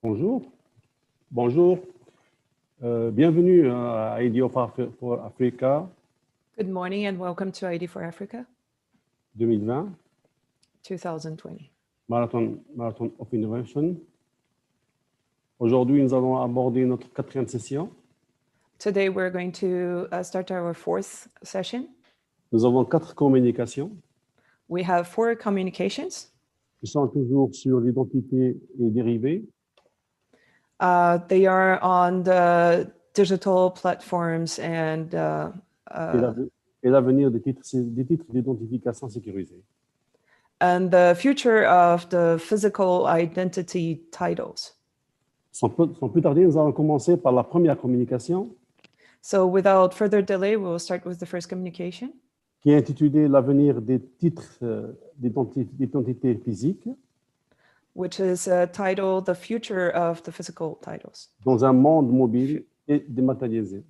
Bonjour. Bonjour. Bienvenue à ID4AFRICA. Good morning and welcome to ID4AFRICA 2020. 2020. Marathon of Innovation. Aujourd'hui, nous allons aborder notre 4e session. Today we're going to start our 4th session. Nous avons 4 communications. We have 4 communications. Ils sont toujours sur l'identité et dérivés. They are on the digital platforms and et l'avenir des titres d'identification sécurisés. And the future of the physical identity titles. Sans plus tarder, nous allons commencer par la première communication. So without further delay, we will start with the first communication. Qui est intitulée l'avenir des titres d'identité physique. Which is titled The Future of the Physical Titles. Dans un monde mobile et dématérialisé.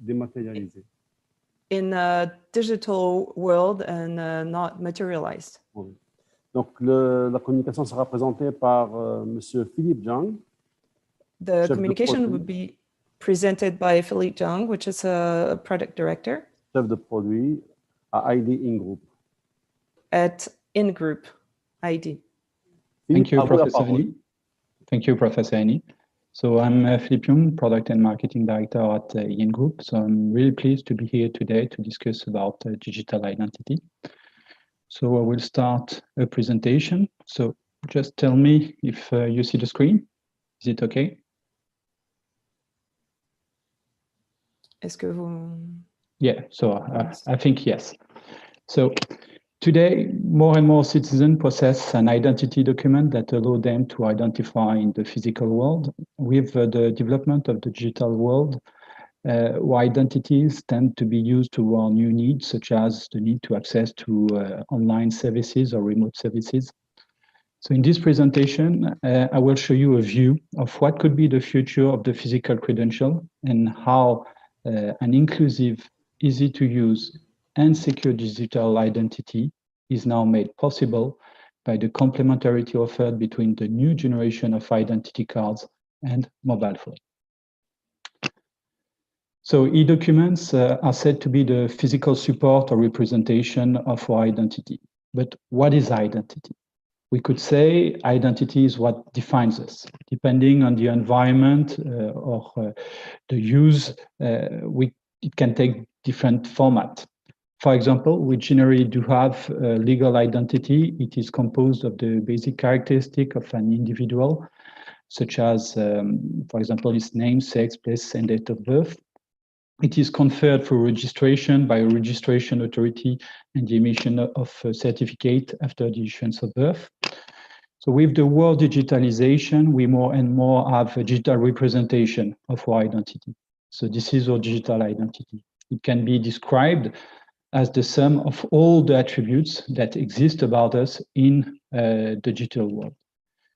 In a digital world and not materialized. Oui. Donc, la communication sera présentée par Monsieur Philippe Zhang. The communication would be presented by Philippe Zhang, which is a product director. Chef de produit à ID In-Group. At In-Group ID. Thank you, Professor Annie. Thank you, Professor Annie. So I'm Philippe Jung, Product and Marketing Director at In-Group. So I'm really pleased to be here today to discuss about digital identity. So I will start a presentation. So just tell me if you see the screen. Is it okay? Est-ce que vous... Yeah, so I think yes. So today, more and more citizens possess an identity document that allows them to identify in the physical world. With the development of the digital world, identities tend to be used to run new needs, such as the need to access to online services or remote services. So in this presentation, I will show you a view of what could be the future of the physical credential and how an inclusive, easy to use, and secure digital identity is now made possible by the complementarity offered between the new generation of identity cards and mobile phone. So e-documents are said to be the physical support or representation of our identity. But what is identity? We could say identity is what defines us. Depending on the environment or the use, it can take different formats. For example, we generally do have a legal identity. It is composed of the basic characteristic of an individual, such as, for example, his name, sex, place, and date of birth. It is conferred through registration by a registration authority and the emission of a certificate after the issuance of birth. So with the world digitalization, we more and more have a digital representation of our identity. So this is our digital identity. It can be described as the sum of all the attributes that exist about us in the digital world.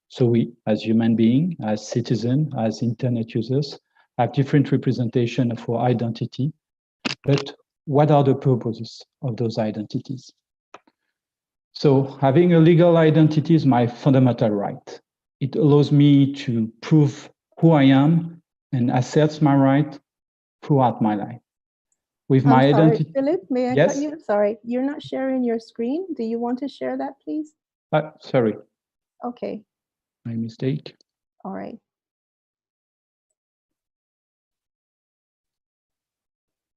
So we, as human beings, as citizens, as internet users, have different representation of our identity. But what are the purposes of those identities? So having a legal identity is my fundamental right. It allows me to prove who I am and asserts my right throughout my life. With my identity, Philip, may I yes? cut you? Sorry, you're not sharing your screen. Do you want to share that, please? Sorry. Okay. My mistake. All right.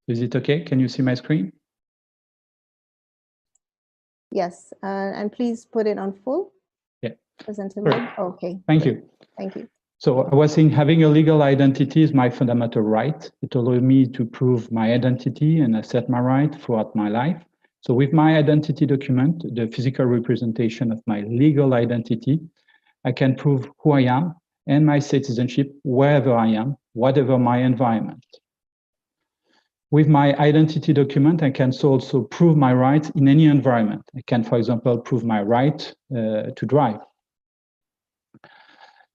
Is it okay? Can you see my screen? Yes, and please put it on full. Yeah. Presenter Sure. mode. Okay. Thank you. Thank you. So I was saying having a legal identity is my fundamental right. It allows me to prove my identity and assert my right throughout my life. So with my identity document, the physical representation of my legal identity, I can prove who I am and my citizenship wherever I am, whatever my environment. With my identity document, I can also prove my rights in any environment. I can, for example, prove my right to drive.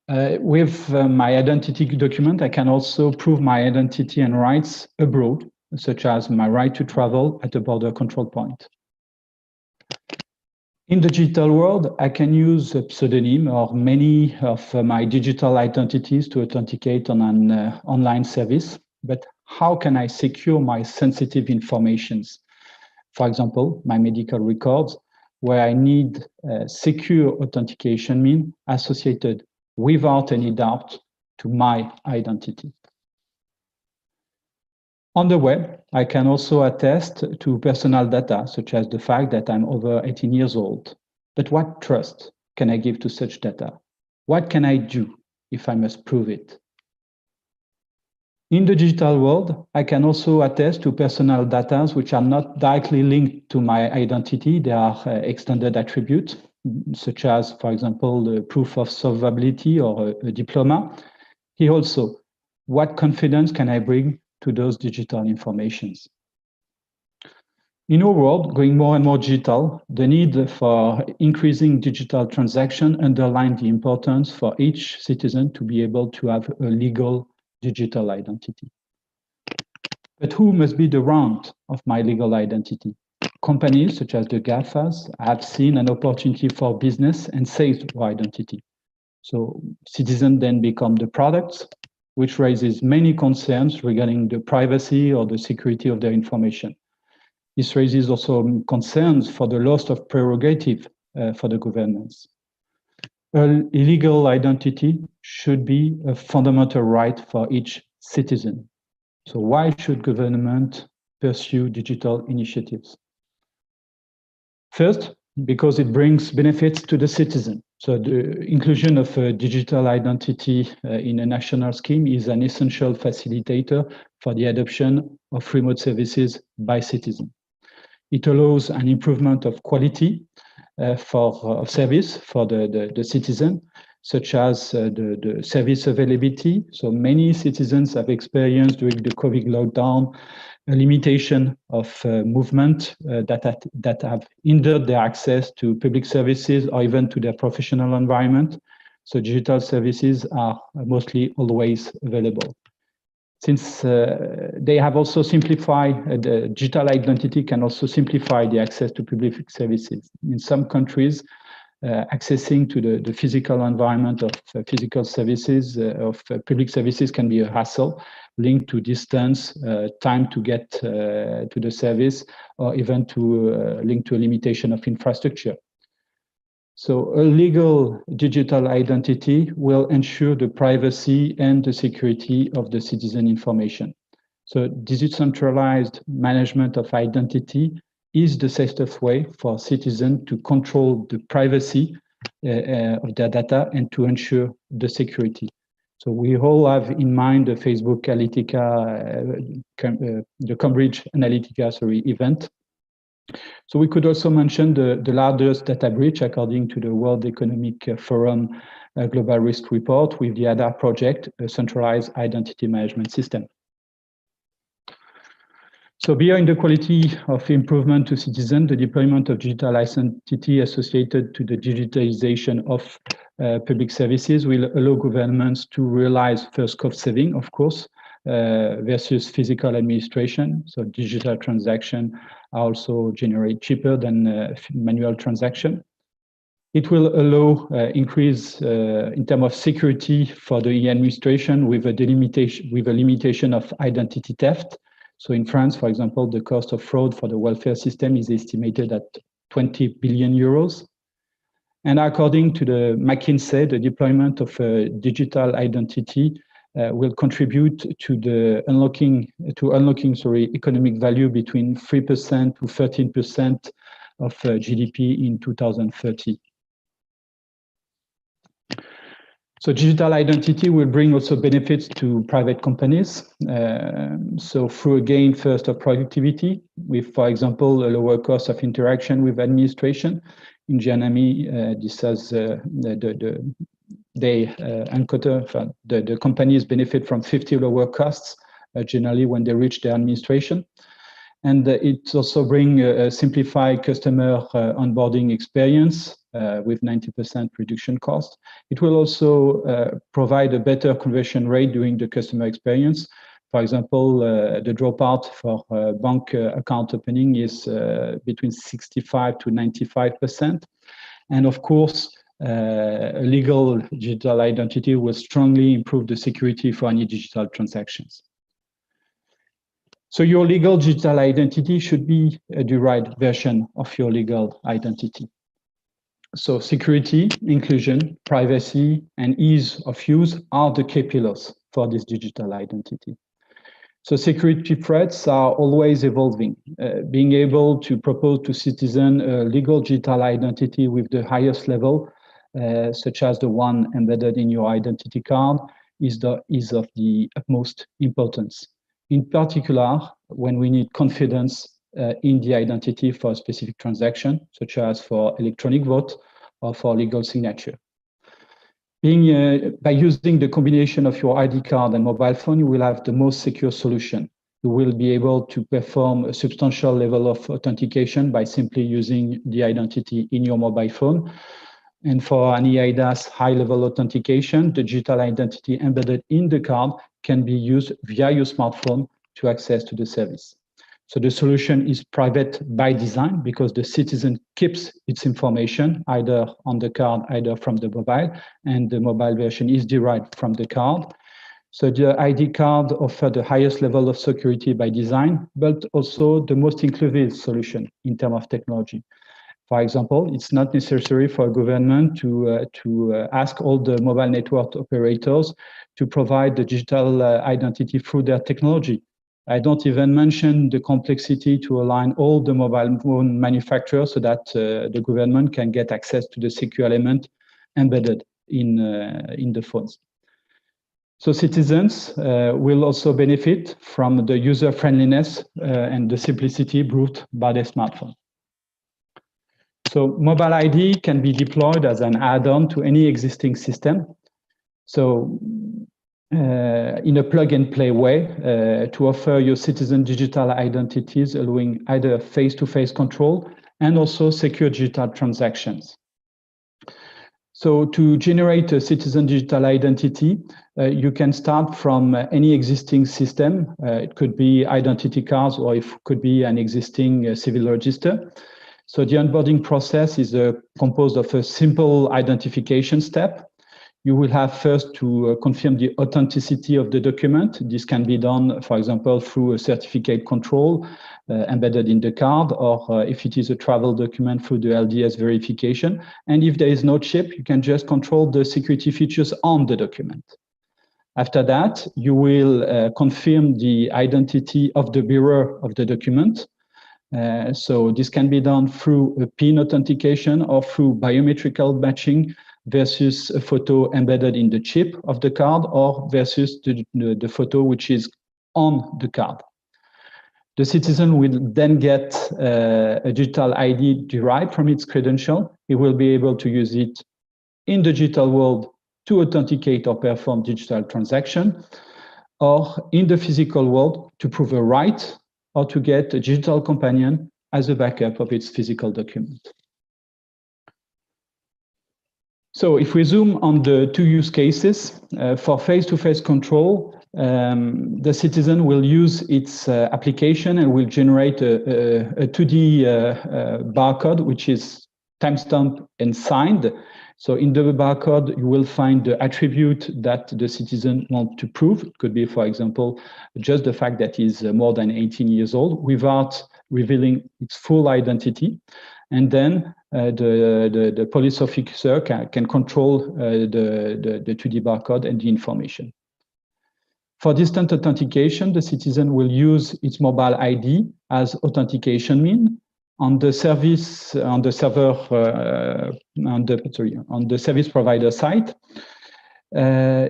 With my identity document, I can also prove my identity and rights abroad, such as my right to travel at a border control point. In the digital world, I can use a pseudonym or many of my digital identities to authenticate on an online service. But how can I secure my sensitive informations? For example, my medical records, where I need secure authentication mean associated without any doubt to my identity. On the web, I can also attest to personal data, such as the fact that I'm over 18 years old. But what trust can I give to such data? What can I do if I must prove it? In the digital world, I can also attest to personal data which are not directly linked to my identity. They are extended attributes, such as, for example, the proof of solvability or a diploma. Here also, what confidence can I bring to those digital informations? In our world, going more and more digital, the need for increasing digital transaction underlines the importance for each citizen to be able to have a legal digital identity. But who must be the warrant of my legal identity? Companies such as the GAFAs have seen an opportunity for business and sales for identity. So citizens then become the products, which raises many concerns regarding the privacy or the security of their information. This raises also concerns for the loss of prerogative for the governments. Legal identity should be a fundamental right for each citizen. So why should government pursue digital initiatives? First, because it brings benefits to the citizen. So the inclusion of a digital identity in a national scheme is an essential facilitator for the adoption of remote services by citizens. It allows an improvement of quality of service for the citizen, such as the service availability. So many citizens have experienced during the COVID lockdown a limitation of movement that have hindered their access to public services or even to their professional environment. So digital services are mostly always available. Since they have also simplified, the digital identity can also simplify the access to public services. In some countries, accessing to the physical environment of physical services, of public services can be a hassle linked to distance, time to get to the service, or even to linked to a limitation of infrastructure. So a legal digital identity will ensure the privacy and the security of the citizen information. So decentralized management of identity is the safest way for citizens to control the privacy of their data and to ensure the security. So we all have in mind the Facebook Analytica, the Cambridge Analytica event. So we could also mention the largest data breach according to the World Economic Forum Global Risk Report with the ADA project, a centralized identity management system. So beyond the quality of improvement to citizens, the deployment of digital identity associated to the digitalization of public services will allow governments to realize first cost saving, of course, versus physical administration. So digital transactions also generate cheaper than manual transaction. It will allow increase in terms of security for the administration with a limitation of identity theft. So in France, for example, the cost of fraud for the welfare system is estimated at 20 billion euros. And according to the McKinsey, the deployment of a digital identity will contribute to unlocking economic value between 3% to 13% of GDP in 2030. So digital identity will bring also benefits to private companies. So through a gain first of productivity, with, for example, a lower cost of interaction with administration. In Germany, this has the companies benefit from 50 lower costs generally when they reach their administration. And it also brings a simplified customer onboarding experience with 90% reduction cost. It will also provide a better conversion rate during the customer experience. For example, the dropout for bank account opening is between 65 to 95%. And of course, a legal digital identity will strongly improve the security for any digital transactions. So your legal digital identity should be a derived version of your legal identity. So security, inclusion, privacy, and ease of use are the key pillars for this digital identity. So security threats are always evolving. Being able to propose to citizens a legal digital identity with the highest level, such as the one embedded in your identity card, is of the utmost importance. In particular, when we need confidence in the identity for a specific transaction, such as for electronic vote or for legal signature. By using the combination of your ID card and mobile phone, you will have the most secure solution. You will be able to perform a substantial level of authentication by simply using the identity in your mobile phone. And for an eIDAS high-level authentication, the digital identity embedded in the card can be used via your smartphone to access to the service. So the solution is private by design because the citizen keeps its information either on the card, either from the mobile, and the mobile version is derived from the card. So the ID card offers the highest level of security by design, but also the most inclusive solution in terms of technology. For example, it's not necessary for a government to ask all the mobile network operators to provide the digital identity through their technology. I don't even mention the complexity to align all the mobile phone manufacturers so that the government can get access to the secure element embedded in the phones. So citizens will also benefit from the user friendliness and the simplicity brought by the smartphone. So mobile ID can be deployed as an add-on to any existing system. So in a plug-and-play way to offer your citizen digital identities, allowing either face-to-face control and also secure digital transactions. So to generate a citizen digital identity, you can start from any existing system. It could be identity cards or it could be an existing civil register. So the onboarding process is composed of a simple identification step. You will have first to confirm the authenticity of the document. This can be done, for example, through a certificate control embedded in the card, or if it is a travel document, through the LDS verification. And if there is no chip, you can just control the security features on the document. After that, you will confirm the identity of the bearer of the document. So this can be done through a PIN authentication or through biometrical matching versus a photo embedded in the chip of the card or versus the photo which is on the card. The citizen will then get a digital ID derived from its credential. He will be able to use it in the digital world to authenticate or perform digital transaction, or in the physical world to prove a right or to get a digital companion as a backup of its physical document. So if we zoom on the two use cases, for face-to-face control, the citizen will use its application and will generate a 2D barcode, which is timestamped and signed. So in the barcode, you will find the attribute that the citizen wants to prove. It could be, for example, just the fact that he's more than 18 years old without revealing its full identity. And then the police officer can control the 2D barcode and the information. For distant authentication, the citizen will use its mobile ID as authentication mean. On the service provider site,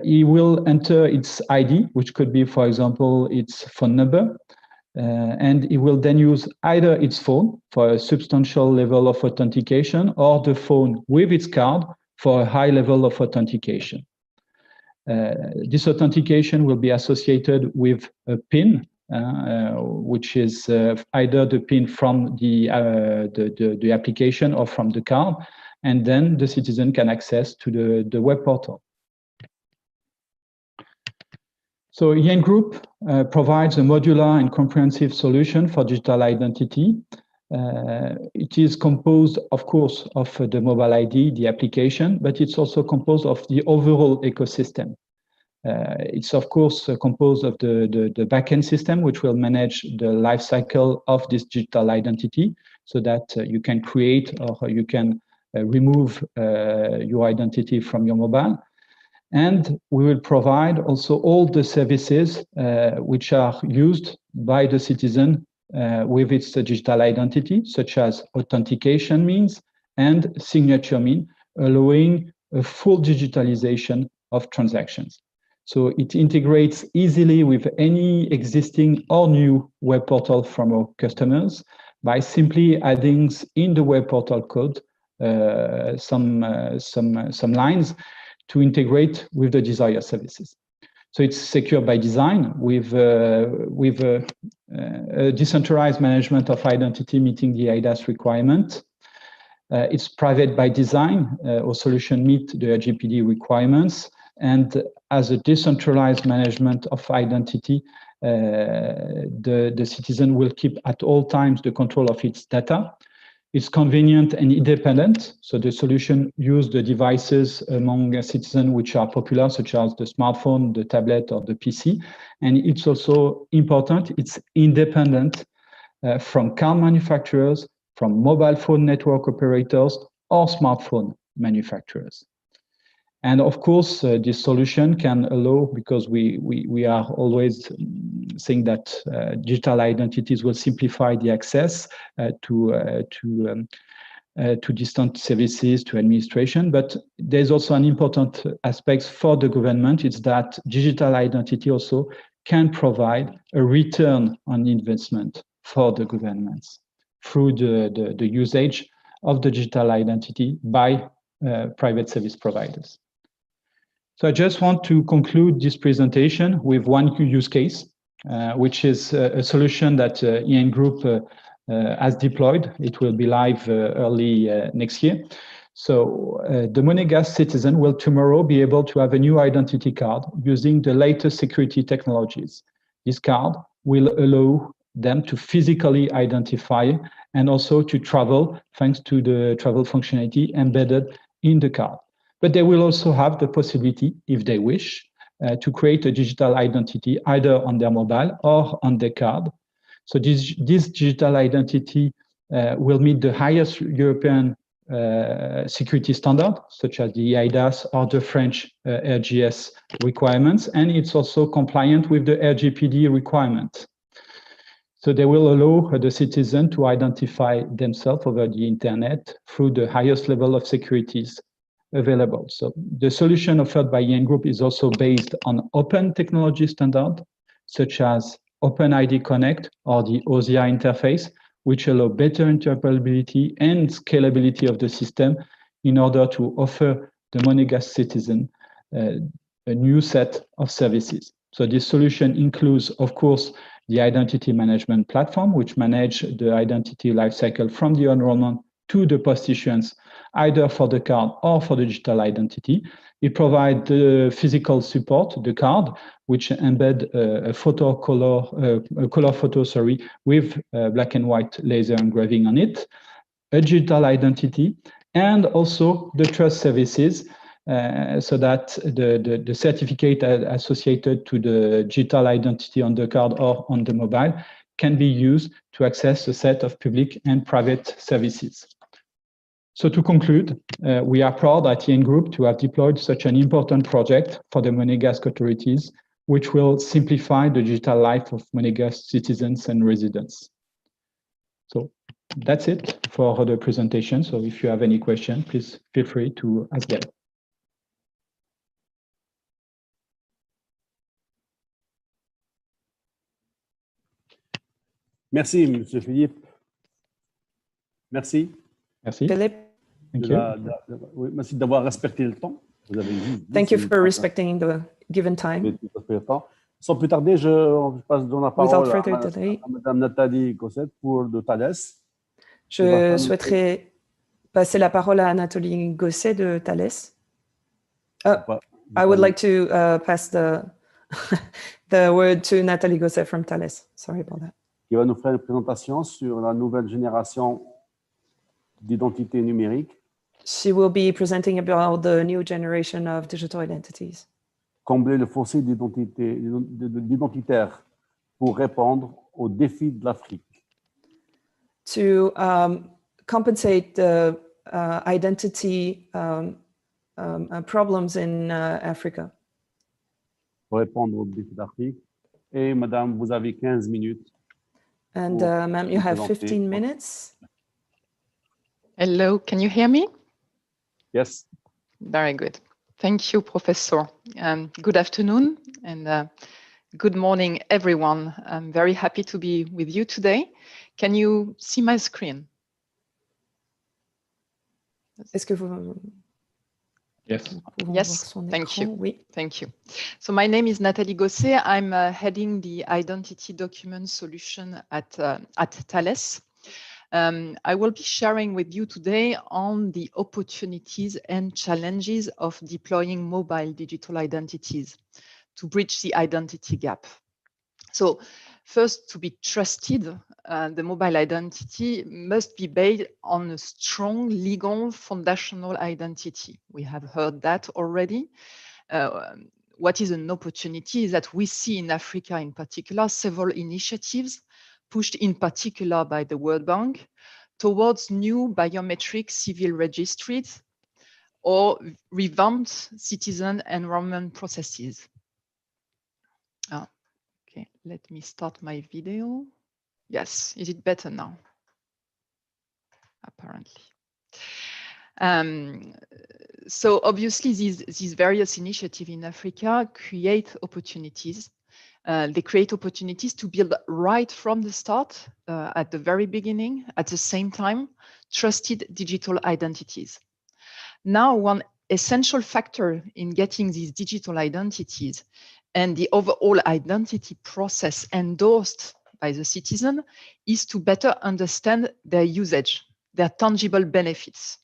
he will enter its ID, which could be, for example, its phone number, and he will then use either its phone for a substantial level of authentication or the phone with its card for a high level of authentication. This authentication will be associated with a PIN, which is either the PIN from the application or from the card, and then the citizen can access to the web portal. So Yen Group provides a modular and comprehensive solution for digital identity. It is composed, of course, of the mobile ID, the application, but it's also composed of the overall ecosystem. It's, of course, composed of the backend system, which will manage the life cycle of this digital identity so that you can create or you can remove your identity from your mobile. And we will provide also all the services which are used by the citizen with its digital identity, such as authentication means and signature means, allowing a full digitalization of transactions. So it integrates easily with any existing or new web portal from our customers by simply adding in the web portal code some lines to integrate with the desired services. So it's secure by design with a decentralized management of identity meeting the IDaaS requirement. It's private by design. Our solution meets the RGPD requirements. And as a decentralized management of identity, the citizen will keep at all times the control of its data. It's convenient and independent. So the solution uses the devices among citizens which are popular, such as the smartphone, the tablet, or the PC. And it's also important, it's independent from car manufacturers, from mobile phone network operators, or smartphone manufacturers. And of course, this solution can allow, because we are always saying that digital identities will simplify the access to distant services, to administration. But there's also an important aspect for the government. It's that digital identity also can provide a return on investment for the governments through the usage of the digital identity by private service providers. So I just want to conclude this presentation with one use case, which is a solution that EN Group has deployed. It will be live early next year. So the Monégasque citizen will tomorrow be able to have a new identity card using the latest security technologies. This card will allow them to physically identify and also to travel thanks to the travel functionality embedded in the card. But they will also have the possibility, if they wish, to create a digital identity either on their mobile or on their card. So this digital identity will meet the highest European security standard, such as the IDaaS or the French RGS requirements, and it's also compliant with the RGPD requirement. So they will allow the citizen to identify themselves over the internet through the highest level of securities available. So the solution offered by EN Group is also based on open technology standard, such as OpenID Connect or the OSIA interface, which allow better interoperability and scalability of the system in order to offer the Monégasque citizen a new set of services. So this solution includes, of course, the identity management platform, which manages the identity lifecycle from the enrollment to the post-issuance, either for the card or for the digital identity. It provides the physical support, the card, which embed a color photo, with black and white laser engraving on it, a digital identity, and also the trust services, so that the certificate associated to the digital identity on the card or on the mobile can be used to access a set of public and private services. So to conclude, we are proud at EN Group to have deployed such an important project for the Monégasque authorities, which will simplify the digital life of Monégasque citizens and residents. So that's it for the presentation. So if you have any questions, please feel free to ask them. Merci, M. Philippe. Merci. Merci. Philippe, Thank you. Oui, merci d'avoir respecté le temps. Vous avez dit. thank you for respecting the given time. Sans plus tarder, je passe la parole Without further delay, à Mme Nathalie Gosset pour de Thales. je souhaiterais passer la parole à Nathalie Gosset de Thales. I would like to pass the the word to Nathalie Gosset from Thales. Sorry about that. qui va nous faire une présentation sur la nouvelle génération d'identités numériques. She will be presenting about the new generation of digital identities. Combler le fossé d'identitaire pour répondre aux défis de l'Afrique. To compensate the identity problems in Africa. Pour répondre aux défis d'Afrique. Et madame, vous avez 15 minutes. And ma'am, you have 15 minutes. Hello, can you hear me? Yes. Very good. Thank you, Professor. Good afternoon and good morning, everyone. I'm very happy to be with you today. Can you see my screen? Est-ce que vous... Yes. Yes, thank you. Oui. Thank you. So my name is Nathalie Gosset. I'm heading the identity document solution at Thales. I will be sharing with you today on the opportunities and challenges of deploying mobile digital identities to bridge the identity gap. So first, to be trusted, the mobile identity must be based on a strong legal foundational identity. We have heard that already. What is an opportunity is that we see in Africa in particular several initiatives pushed in particular by the World Bank towards new biometric civil registries or revamped citizen enrollment processes. Okay, let me start my video. Yes, is it better now? Apparently. So obviously these various initiatives in Africa create opportunities. They create opportunities to build right from the start, at the very beginning, at the same time, trusted digital identities. Now, one essential factor in getting these digital identities and the overall identity process endorsed by the citizen is to better understand their usage, their tangible benefits.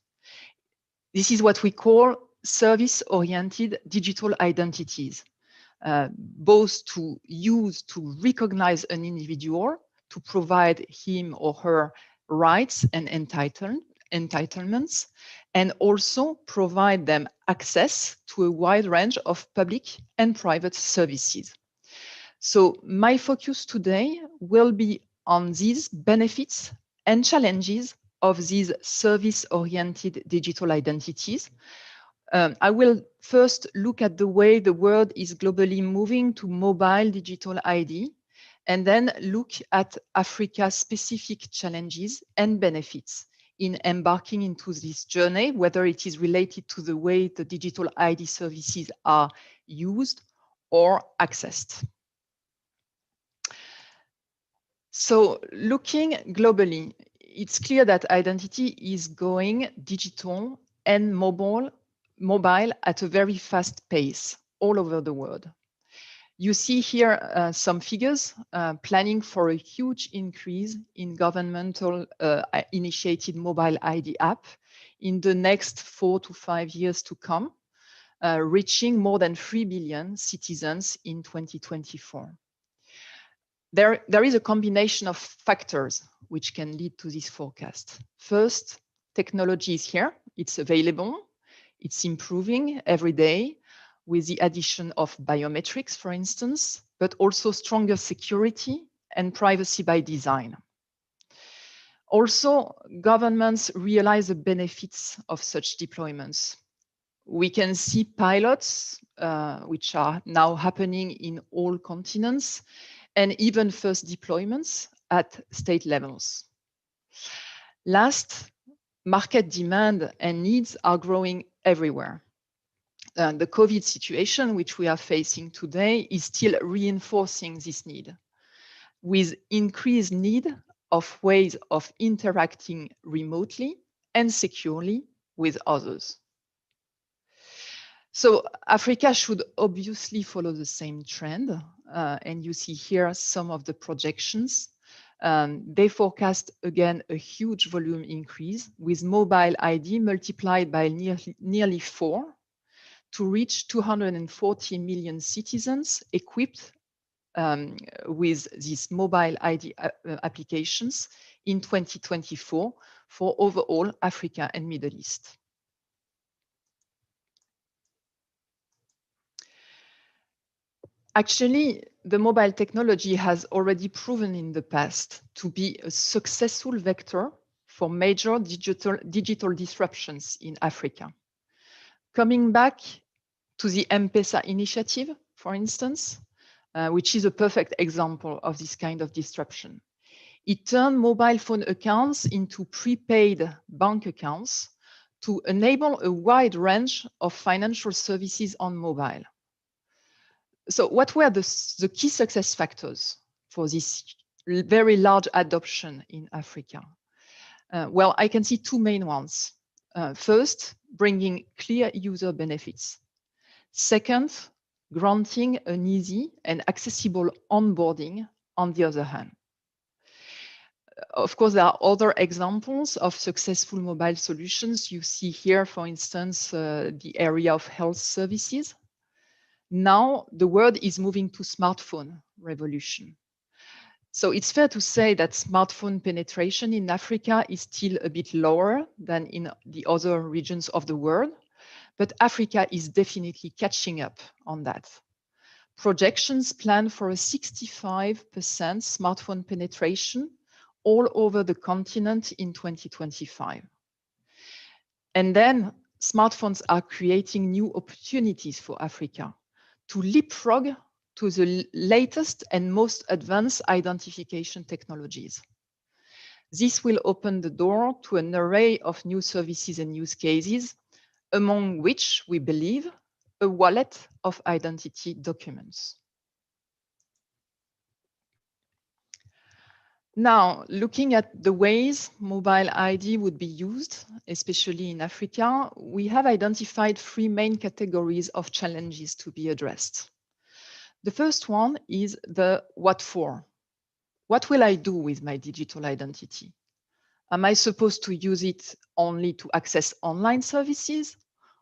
This is what we call service-oriented digital identities. Both to use to recognize an individual, to provide him or her rights and entitlements, and also provide them access to a wide range of public and private services. So my focus today will be on these benefits and challenges of these service-oriented digital identities. I will first look at the way the world is globally moving to mobile digital ID, and then look at Africa's specific challenges and benefits in embarking into this journey, whether it is related to the way the digital ID services are used or accessed. So looking globally, it's clear that identity is going digital and mobile at a very fast pace all over the world. You see here some figures planning for a huge increase in governmental initiated mobile ID app in the next 4 to 5 years to come, reaching more than 3 billion citizens in 2024. There is a combination of factors which can lead to this forecast. First, technology is here, it's available. It's improving every day with the addition of biometrics, for instance, but also stronger security and privacy by design. Also, governments realize the benefits of such deployments. We can see pilots, which are now happening in all continents, and even first deployments at state levels. Last, market demand and needs are growing everywhere. The COVID situation, which we are facing today, is still reinforcing this need, with increased need of ways of interacting remotely and securely with others. So Africa should obviously follow the same trend, and you see here some of the projections. They forecast, again, a huge volume increase with mobile ID multiplied by nearly 4 to reach 240 million citizens equipped with these mobile ID applications in 2024 for overall Africa and Middle East. Actually, the mobile technology has already proven in the past to be a successful vector for major digital disruptions in Africa. Coming back to the M-Pesa initiative, for instance, which is a perfect example of this kind of disruption. It turned mobile phone accounts into prepaid bank accounts to enable a wide range of financial services on mobile. So what were the key success factors for this very large adoption in Africa? Well, I can see two main ones. First, bringing clear user benefits. Second, granting an easy and accessible onboarding on the other hand. Of course, there are other examples of successful mobile solutions. You see here, for instance, the area of health services. Now, the world is moving to smartphone revolution. So it's fair to say that smartphone penetration in Africa is still a bit lower than in the other regions of the world, but Africa is definitely catching up on that. Projections plan for a 65% smartphone penetration all over the continent in 2025. And then smartphones are creating new opportunities for Africa to leapfrog to the latest and most advanced identification technologies. This will open the door to an array of new services and use cases, among which we believe a wallet of identity documents. Now, looking at the ways mobile ID would be used, especially in Africa, we have identified three main categories of challenges to be addressed. The first one is the what for. What will I do with my digital identity? Am I supposed to use it only to access online services,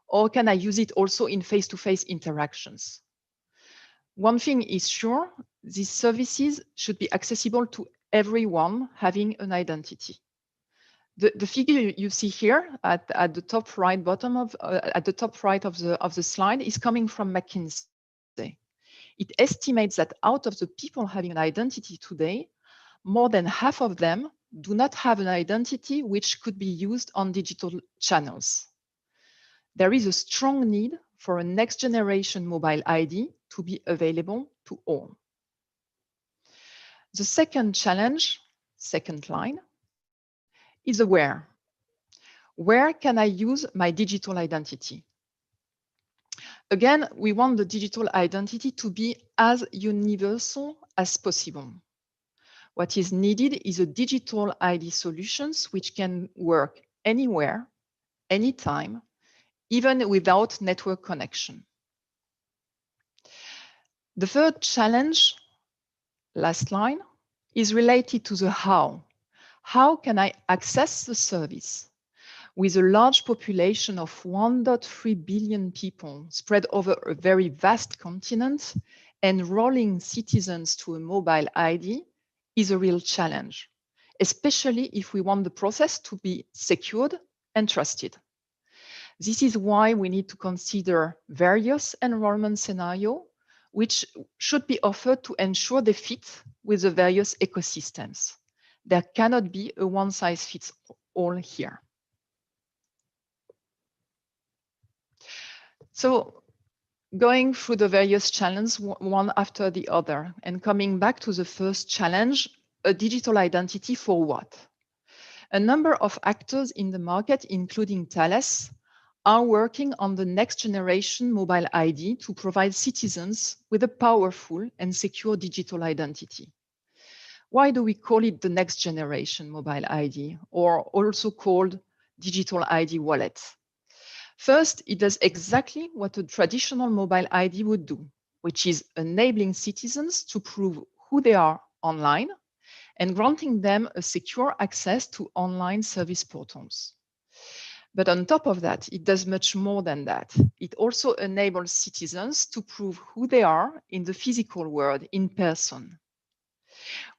or can I use it also in face-to-face interactions? One thing is sure, these services should be accessible to everyone having an identity. The figure you see here at the top right bottom of at the top right of the slide is coming from McKinsey. It estimates that out of the people having an identity today, more than half of them do not have an identity which could be used on digital channels. There is a strong need for a next generation mobile ID to be available to all. The second challenge, second line, is the where. Where can I use my digital identity? Again, we want the digital identity to be as universal as possible. What is needed is a digital ID solutions which can work anywhere, anytime, even without network connection. The third challenge, last line, is related to the how. How can I access the service? With a large population of 1.3 billion people spread over a very vast continent, enrolling citizens to a mobile ID is a real challenge, especially if we want the process to be secured and trusted. This is why we need to consider various enrollment scenarios, which should be offered to ensure they fit with the various ecosystems. There cannot be a one-size-fits-all here. So going through the various challenges one after the other and coming back to the first challenge, a digital identity for what? A number of actors in the market, including Thales, are working on the next generation mobile ID to provide citizens with a powerful and secure digital identity. Why do we call it the next generation mobile ID, or also called digital ID wallet? First, it does exactly what a traditional mobile ID would do, which is enabling citizens to prove who they are online and granting them a secure access to online service portals. But on top of that, it does much more than that. It also enables citizens to prove who they are in the physical world in person.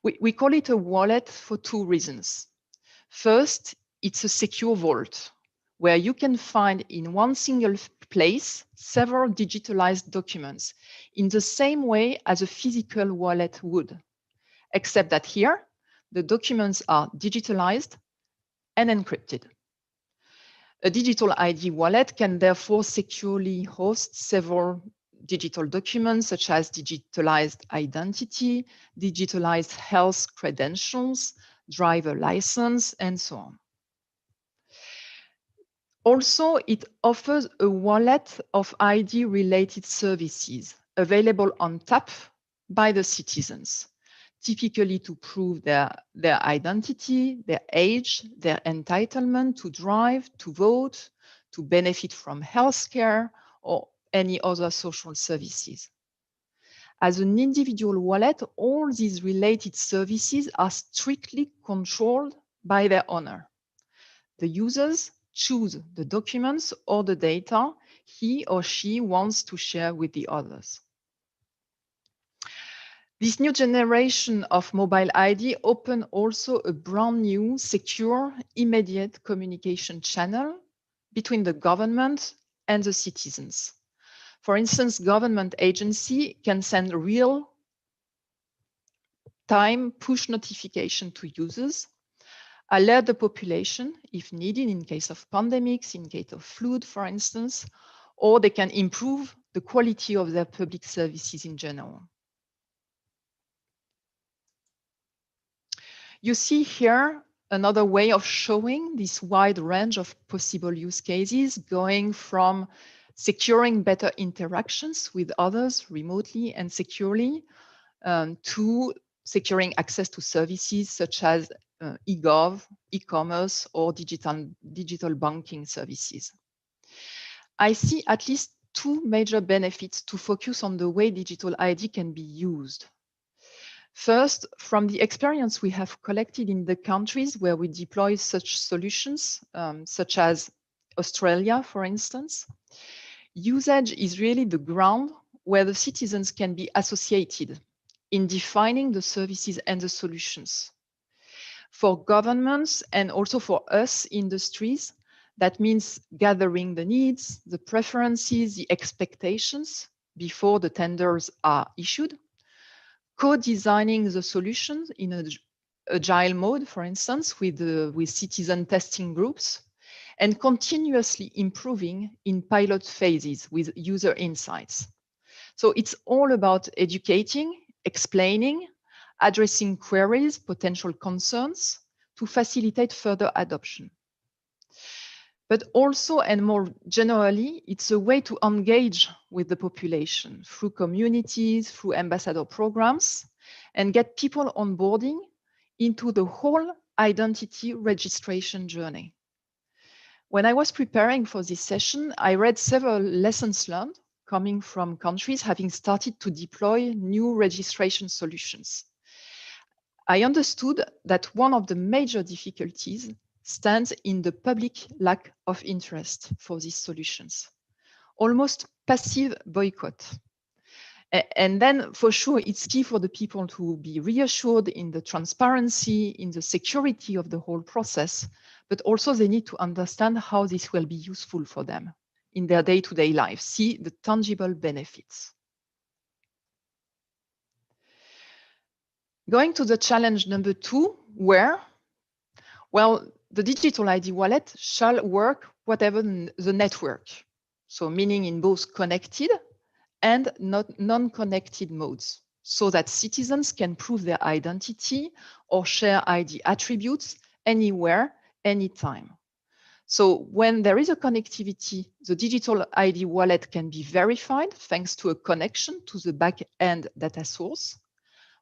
We call it a wallet for two reasons. First, it's a secure vault where you can find in one single place several digitalized documents in the same way as a physical wallet would, except that here, the documents are digitalized and encrypted. A digital ID wallet can therefore securely host several digital documents such as digitalized identity, digitalized health credentials, driver license, and so on. Also, it offers a wallet of ID-related services available on tap by the citizens, typically to prove their identity, their age, their entitlement to drive, to vote, to benefit from healthcare, or any other social services. As an individual wallet, all these related services are strictly controlled by their owner. The users choose the documents or the data he or she wants to share with the others. This new generation of mobile ID opened also a brand new, secure, immediate communication channel between the government and the citizens. For instance, government agency can send real-time push notification to users, alert the population if needed in case of pandemics, in case of flood, for instance, or they can improve the quality of their public services in general. You see here another way of showing this wide range of possible use cases, going from securing better interactions with others remotely and securely to securing access to services such as e-gov, e-commerce, or digital banking services. I see at least two major benefits to focus on the way digital ID can be used. First, from the experience we have collected in the countries where we deploy such solutions, such as Australia, for instance, usage is really the ground where the citizens can be associated in defining the services and the solutions. For governments and also for us industries, that means gathering the needs, the preferences, the expectations before the tenders are issued, co-designing the solutions in an agile mode, for instance, with citizen testing groups, and continuously improving in pilot phases with user insights. So it's all about educating, explaining, addressing queries, potential concerns to facilitate further adoption. But also, and more generally, it's a way to engage with the population through communities, through ambassador programs, and get people onboarding into the whole identity registration journey. When I was preparing for this session, I read several lessons learned coming from countries having started to deploy new registration solutions. I understood that one of the major difficulties stands in the public lack of interest for these solutions, almost passive boycott. And then for sure, it's key for the people to be reassured in the transparency, in the security of the whole process, but also they need to understand how this will be useful for them in their day-to-day life, see the tangible benefits. Going to the challenge number 2, where? Well, the digital ID wallet shall work whatever the network. So meaning in both connected and non-connected modes, so that citizens can prove their identity or share ID attributes anywhere, anytime. So when there is a connectivity, the digital ID wallet can be verified thanks to a connection to the back-end data source.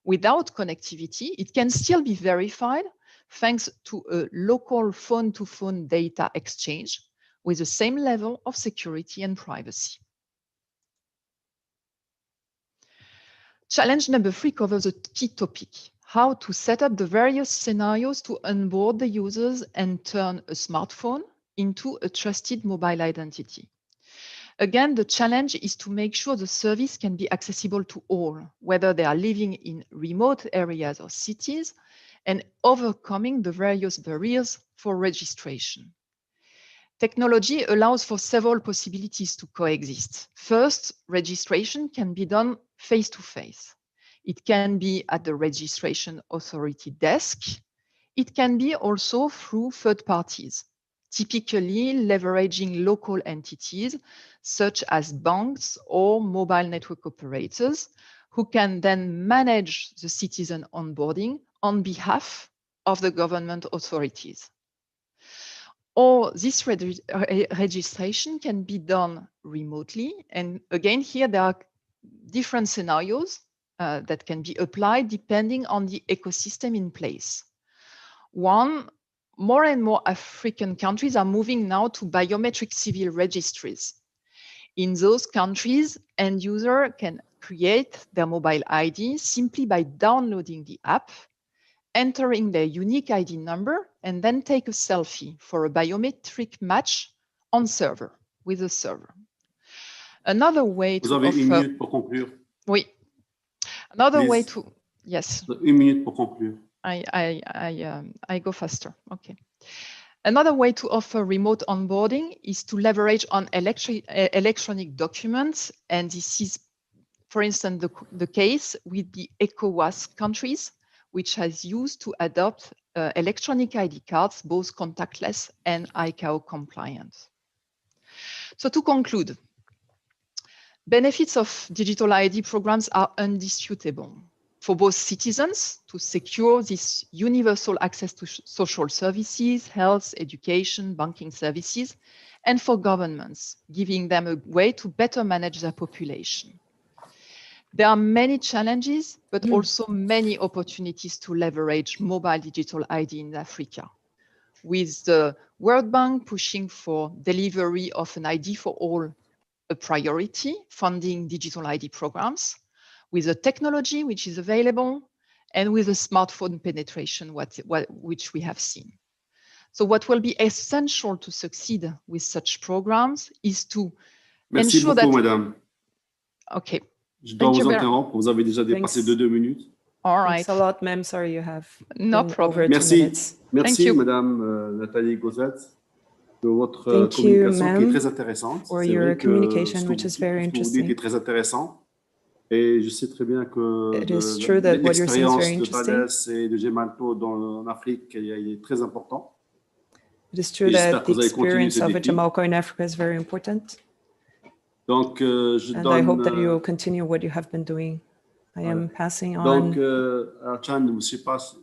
Without connectivity, it can still be verified thanks to a local phone-to-phone data exchange with the same level of security and privacy. Challenge number 3 covers a key topic: how to set up the various scenarios to onboard the users and turn a smartphone into a trusted mobile identity. Again, the challenge is to make sure the service can be accessible to all, whether they are living in remote areas or cities, and overcoming the various barriers for registration. Technology allows for several possibilities to coexist. First, registration can be done face-to-face. It can be at the registration authority desk. It can be also through third parties, typically leveraging local entities such as banks or mobile network operators who can then manage the citizen onboarding on behalf of the government authorities. Or this registration can be done remotely. And again, here there are different scenarios that can be applied depending on the ecosystem in place. One, more and more African countries are moving now to biometric civil registries. In those countries, end user can create their mobile ID simply by downloading the app, entering their unique ID number, and then take a selfie for a biometric match on server, with a server. Another way Vous to avez offer... 1 minute pour conclure. Oui. Another Please. way to... Yes. 1 minute pour conclure. I go faster. Okay. Another way to offer remote onboarding is to leverage on electronic documents. And this is, for instance, the case with the ECOWAS countries, which has used to adopt electronic ID cards, both contactless and ICAO compliant. So to conclude, benefits of digital ID programs are indisputable for both citizens to secure this universal access to social services, health, education, banking services, and for governments, giving them a way to better manage their population. There are many challenges, but also many opportunities to leverage mobile digital ID in Africa. With the World Bank pushing for delivery of an ID for all a priority, funding digital ID programs, with the technology which is available, and with the smartphone penetration, which we have seen. So what will be essential to succeed with such programs is to ensure that... Merci beaucoup, madame. Okay. Je dois vous interrompre. Vous avez déjà dépassé de 2 minutes. All right. Thanks a lot, ma'am. Sorry, you have no problem. Over 2 minutes. Merci, madame Nathalie Gauzet, de votre communication qui est très intéressante. For your communication, which is very interesting. Ce que vous dites est très intéressant. Et je sais très bien que l'expérience de Thales et de Gemalto en Afrique est très important. It is true that the experience of Gemalto in Africa is very important. Donc, I hope that you will continue what you have been doing. I am passing on. Donc, Archan, je ne sais pas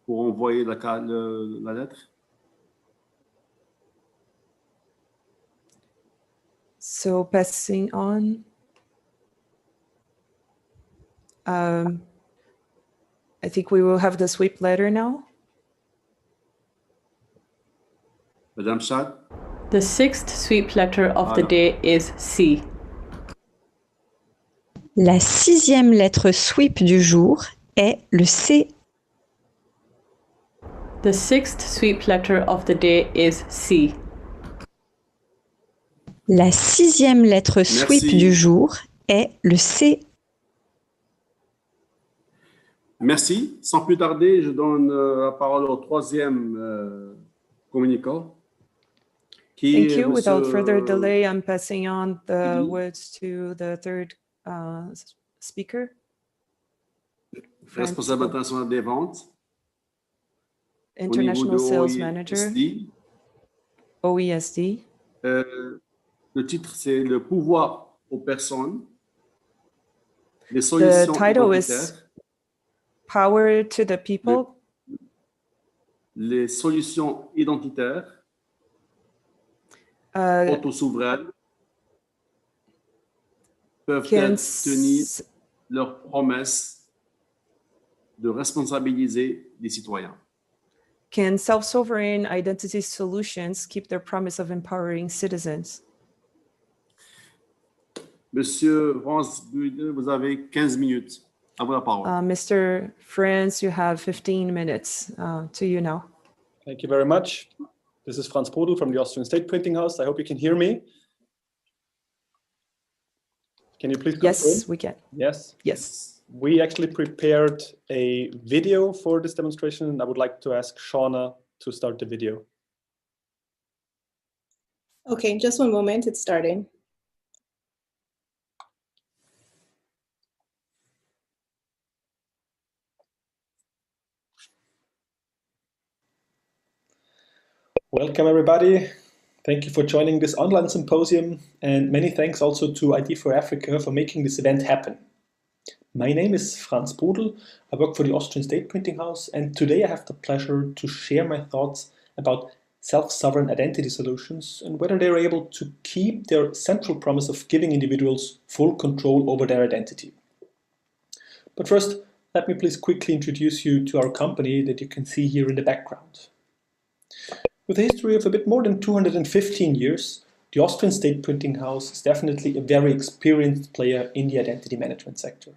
pour envoyer la lettre. So, passing on. I think we will have the sweep letter now. Madame Chad. The 6th sweep letter of the day is C. La 6e lettre sweep du jour est le C. The 6th sweep letter of the day is C. La 6e lettre sweep du jour est le C. Merci. Sans plus tarder, je donne la parole au 3e communicant. Thank you. Without further delay, I'm passing on the words to the 3rd speaker. Responsable international des ventes. International Sales Manager. OESD. Le titre, c'est le pouvoir aux personnes. Les solutions the title is Power to the People. Les solutions identitaires. Autosouveraines peuvent-elles tenir leurs promesses de responsabiliser les citoyens? Can self-sovereign identity solutions keep their promise of empowering citizens? Monsieur France, vous avez 15 minutes. À vous la parole. Mr. France, you have 15 minutes to you now. Thank you very much. This is Franz Brodl from the Austrian State Printing House. I hope you can hear me. Can you please confirm? Yes, we can. Yes? Yes. We actually prepared a video for this demonstration, and I would like to ask Shauna to start the video. Okay, just one moment, it's starting. Welcome, everybody. Thank you for joining this online symposium, and many thanks also to ID4AFRICA for making this event happen. My name is Franz Brodl. I work for the Austrian State Printing House, and today I have the pleasure to share my thoughts about self-sovereign identity solutions and whether they're able to keep their central promise of giving individuals full control over their identity. But first, let me please quickly introduce you to our company that you can see here in the background. With a history of a bit more than 215 years, the Austrian State Printing House is definitely a very experienced player in the identity management sector.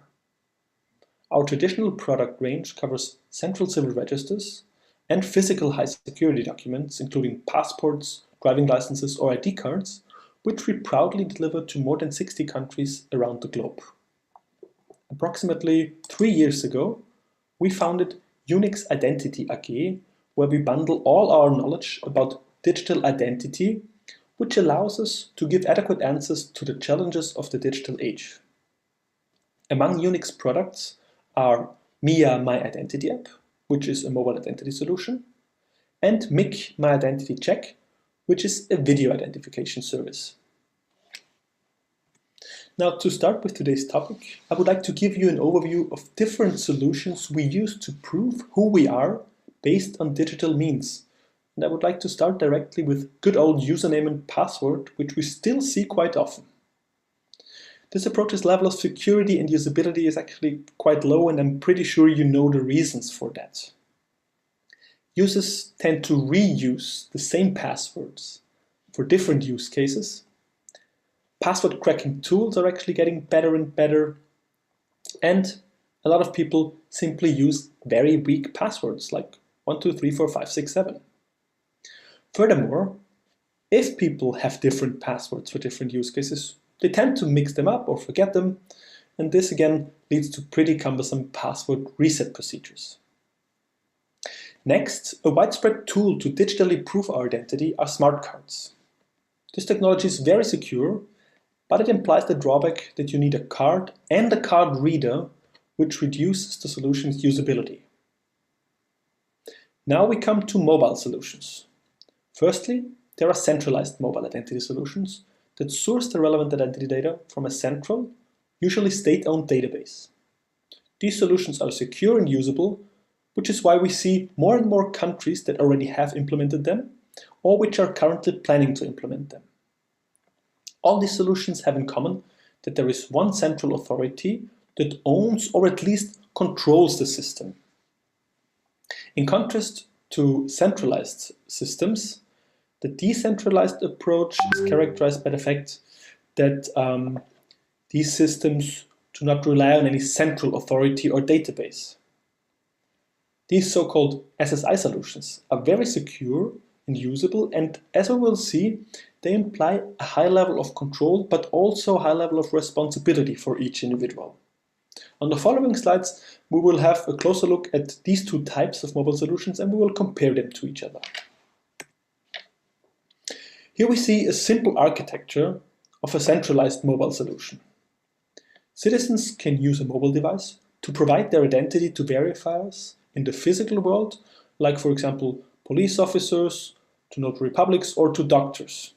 Our traditional product range covers central civil registers and physical high security documents, including passports, driving licenses, or ID cards, which we proudly deliver to more than 60 countries around the globe. Approximately 3 years ago, we founded Unix Identity AG, where we bundle all our knowledge about digital identity, which allows us to give adequate answers to the challenges of the digital age. Among Unix products are MIA My Identity App, which is a mobile identity solution, and MIC My Identity Check, which is a video identification service. Now, to start with today's topic, I would like to give you an overview of different solutions we use to prove who we are based on digital means. And I would like to start directly with good old username and password, which we still see quite often. This approach's level of security and usability is actually quite low, and I'm pretty sure you know the reasons for that. Users tend to reuse the same passwords for different use cases. Password cracking tools are actually getting better and better, and a lot of people simply use very weak passwords like 1, 2, 3, 4, 5, 6, 7. Furthermore, if people have different passwords for different use cases, they tend to mix them up or forget them, and this again leads to pretty cumbersome password reset procedures. Next, a widespread tool to digitally prove our identity are smart cards. This technology is very secure, but it implies the drawback that you need a card and a card reader, which reduces the solution's usability. Now we come to mobile solutions. Firstly, there are centralized mobile identity solutions that source the relevant identity data from a central, usually state-owned database. These solutions are secure and usable, which is why we see more and more countries that already have implemented them, or which are currently planning to implement them. All these solutions have in common that there is one central authority that owns or at least controls the system. In contrast to centralized systems, the decentralized approach is characterized by the fact that these systems do not rely on any central authority or database. These so-called SSI solutions are very secure and usable, and as we will see, they imply a high level of control, but also a high level of responsibility for each individual. On the following slides, we will have a closer look at these two types of mobile solutions, and we will compare them to each other. Here we see a simple architecture of a centralized mobile solution. Citizens can use a mobile device to provide their identity to verifiers in the physical world, like for example, police officers, to notary publics, or to doctors.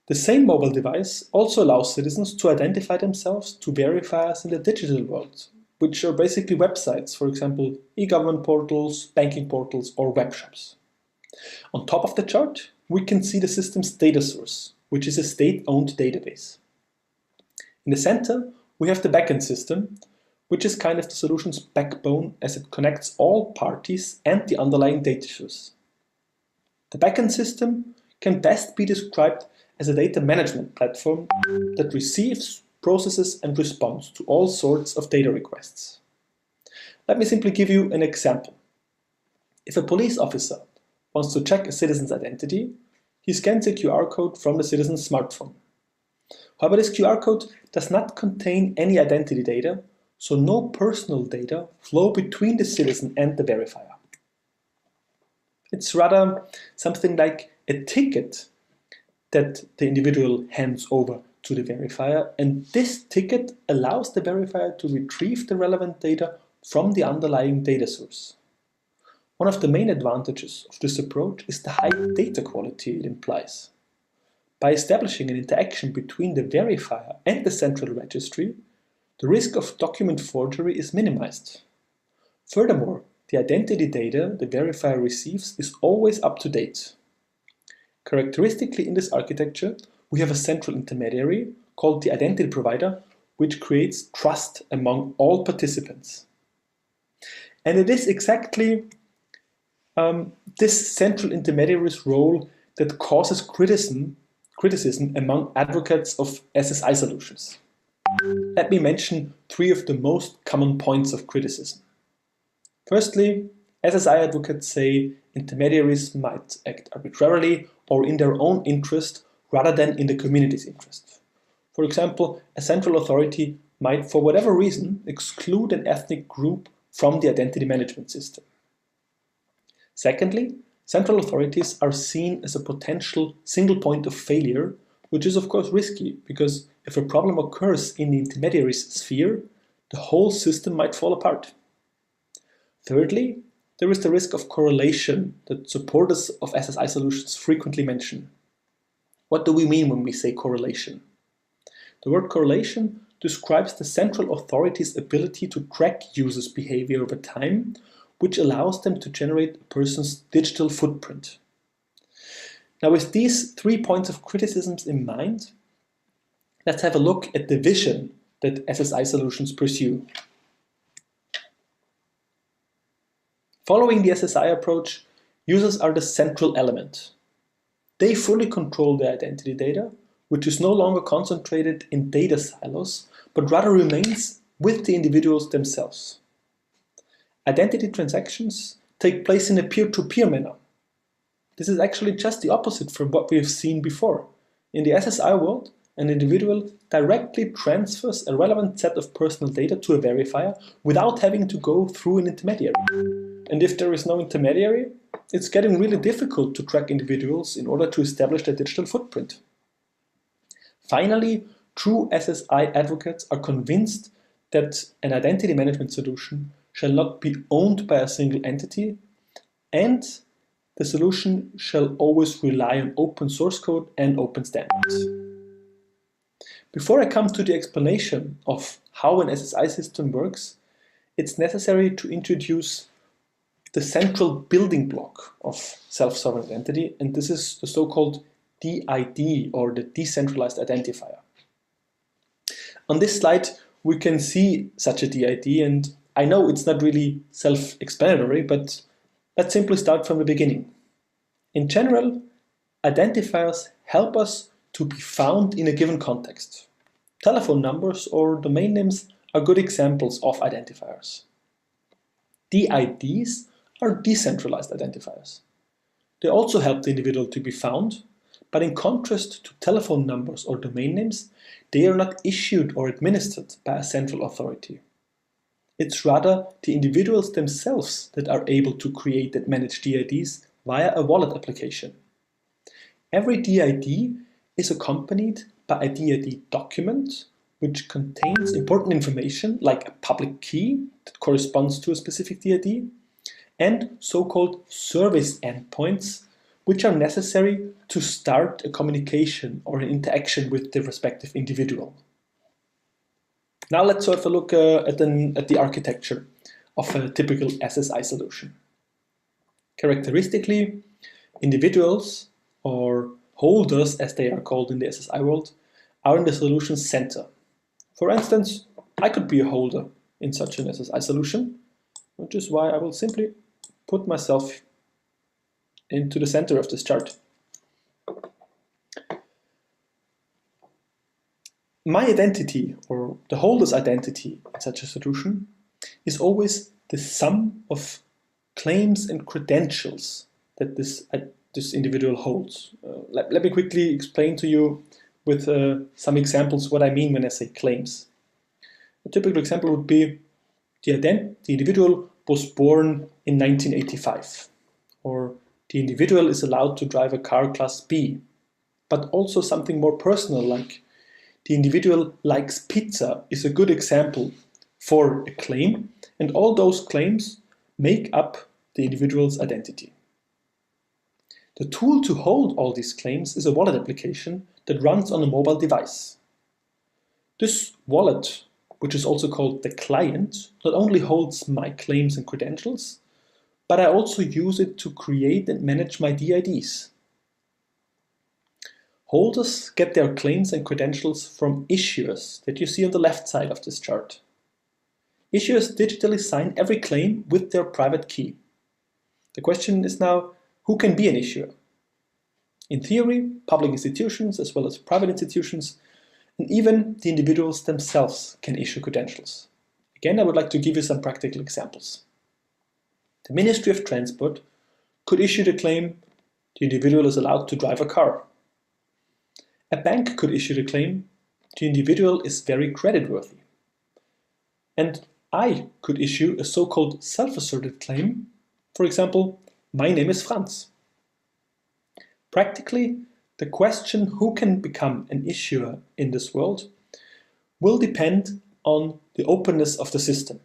The same mobile device also allows citizens to identify themselves to verifiers in the digital world, which are basically websites, for example, e-government portals, banking portals, or web shops. On top of the chart, we can see the system's data source, which is a state-owned database. In the center, we have the backend system, which is kind of the solution's backbone as it connects all parties and the underlying data source. The backend system can best be described as a data management platform that receives, processes, and responds to all sorts of data requests. Let me simply give you an example. If a police officer wants to check a citizen's identity, he scans a QR code from the citizen's smartphone. However, this QR code does not contain any identity data, so no personal data flow between the citizen and the verifier. It's rather something like a ticket that the individual hands over to the verifier, and this ticket allows the verifier to retrieve the relevant data from the underlying data source. One of the main advantages of this approach is the high data quality it implies. By establishing an interaction between the verifier and the central registry, the risk of document forgery is minimized. Furthermore, the identity data the verifier receives is always up to date. Characteristically in this architecture, we have a central intermediary called the identity provider, which creates trust among all participants. And it is exactly this central intermediary's role that causes criticism among advocates of SSI solutions. Let me mention 3 of the most common points of criticism. Firstly, SSI advocates say intermediaries might act arbitrarily or in their own interest rather than in the community's interest. For example, a central authority might, for whatever reason, exclude an ethnic group from the identity management system. Secondly, central authorities are seen as a potential single point of failure, which is of course risky, because if a problem occurs in the intermediary's sphere, the whole system might fall apart. Thirdly, there is the risk of correlation that supporters of SSI solutions frequently mention. What do we mean when we say correlation? The word correlation describes the central authority's ability to track users' behavior over time, which allows them to generate a person's digital footprint. Now, with these 3 points of criticisms in mind, let's have a look at the vision that SSI solutions pursue. Following the SSI approach, users are the central element. They fully control their identity data, which is no longer concentrated in data silos, but rather remains with the individuals themselves. Identity transactions take place in a peer-to-peer manner. This is actually just the opposite from what we have seen before. In the SSI world, an individual directly transfers a relevant set of personal data to a verifier without having to go through an intermediary. And if there is no intermediary, it's getting really difficult to track individuals in order to establish their digital footprint. Finally, true SSI advocates are convinced that an identity management solution shall not be owned by a single entity, and the solution shall always rely on open source code and open standards. Before I come to the explanation of how an SSI system works, it's necessary to introduce the central building block of self-sovereign identity, and this is the so-called DID, or the decentralized identifier. On this slide, we can see such a DID, and I know it's not really self-explanatory, but let's simply start from the beginning. In general, identifiers help us to be found in a given context. Telephone numbers or domain names are good examples of identifiers. DIDs are decentralized identifiers. They also help the individual to be found, but in contrast to telephone numbers or domain names, they are not issued or administered by a central authority. It's rather the individuals themselves that are able to create and manage DIDs via a wallet application. Every DID is accompanied by a DID document which contains important information like a public key that corresponds to a specific DID and so-called service endpoints which are necessary to start a communication or an interaction with the respective individual. Now let's have a look at the architecture of a typical SSI solution. Characteristically, individuals, or holders as they are called in the SSI world, are in the solution center. For instance, I could be a holder in such an SSI solution, which is why I will simply put myself into the center of this chart. My identity, or the holder's identity in such a solution, is always the sum of claims and credentials that this individual holds. Let me quickly explain to you with some examples what I mean when I say claims. A typical example would be the individual was born in 1985, or the individual is allowed to drive a car class B, but also something more personal like the individual likes pizza is a good example for a claim, and all those claims make up the individual's identity. The tool to hold all these claims is a wallet application that runs on a mobile device. This wallet, which is also called the client, not only holds my claims and credentials, but I also use it to create and manage my DIDs. Holders get their claims and credentials from issuers that you see on the left side of this chart. Issuers digitally sign every claim with their private key. The question is now, who can be an issuer? In theory, public institutions as well as private institutions, and even the individuals themselves can issue credentials. Again, I would like to give you some practical examples. The Ministry of Transport could issue the claim the individual is allowed to drive a car. A bank could issue the claim the individual is very creditworthy. And I could issue a so-called self-asserted claim, for example, my name is Franz. Practically, the question who can become an issuer in this world will depend on the openness of the system.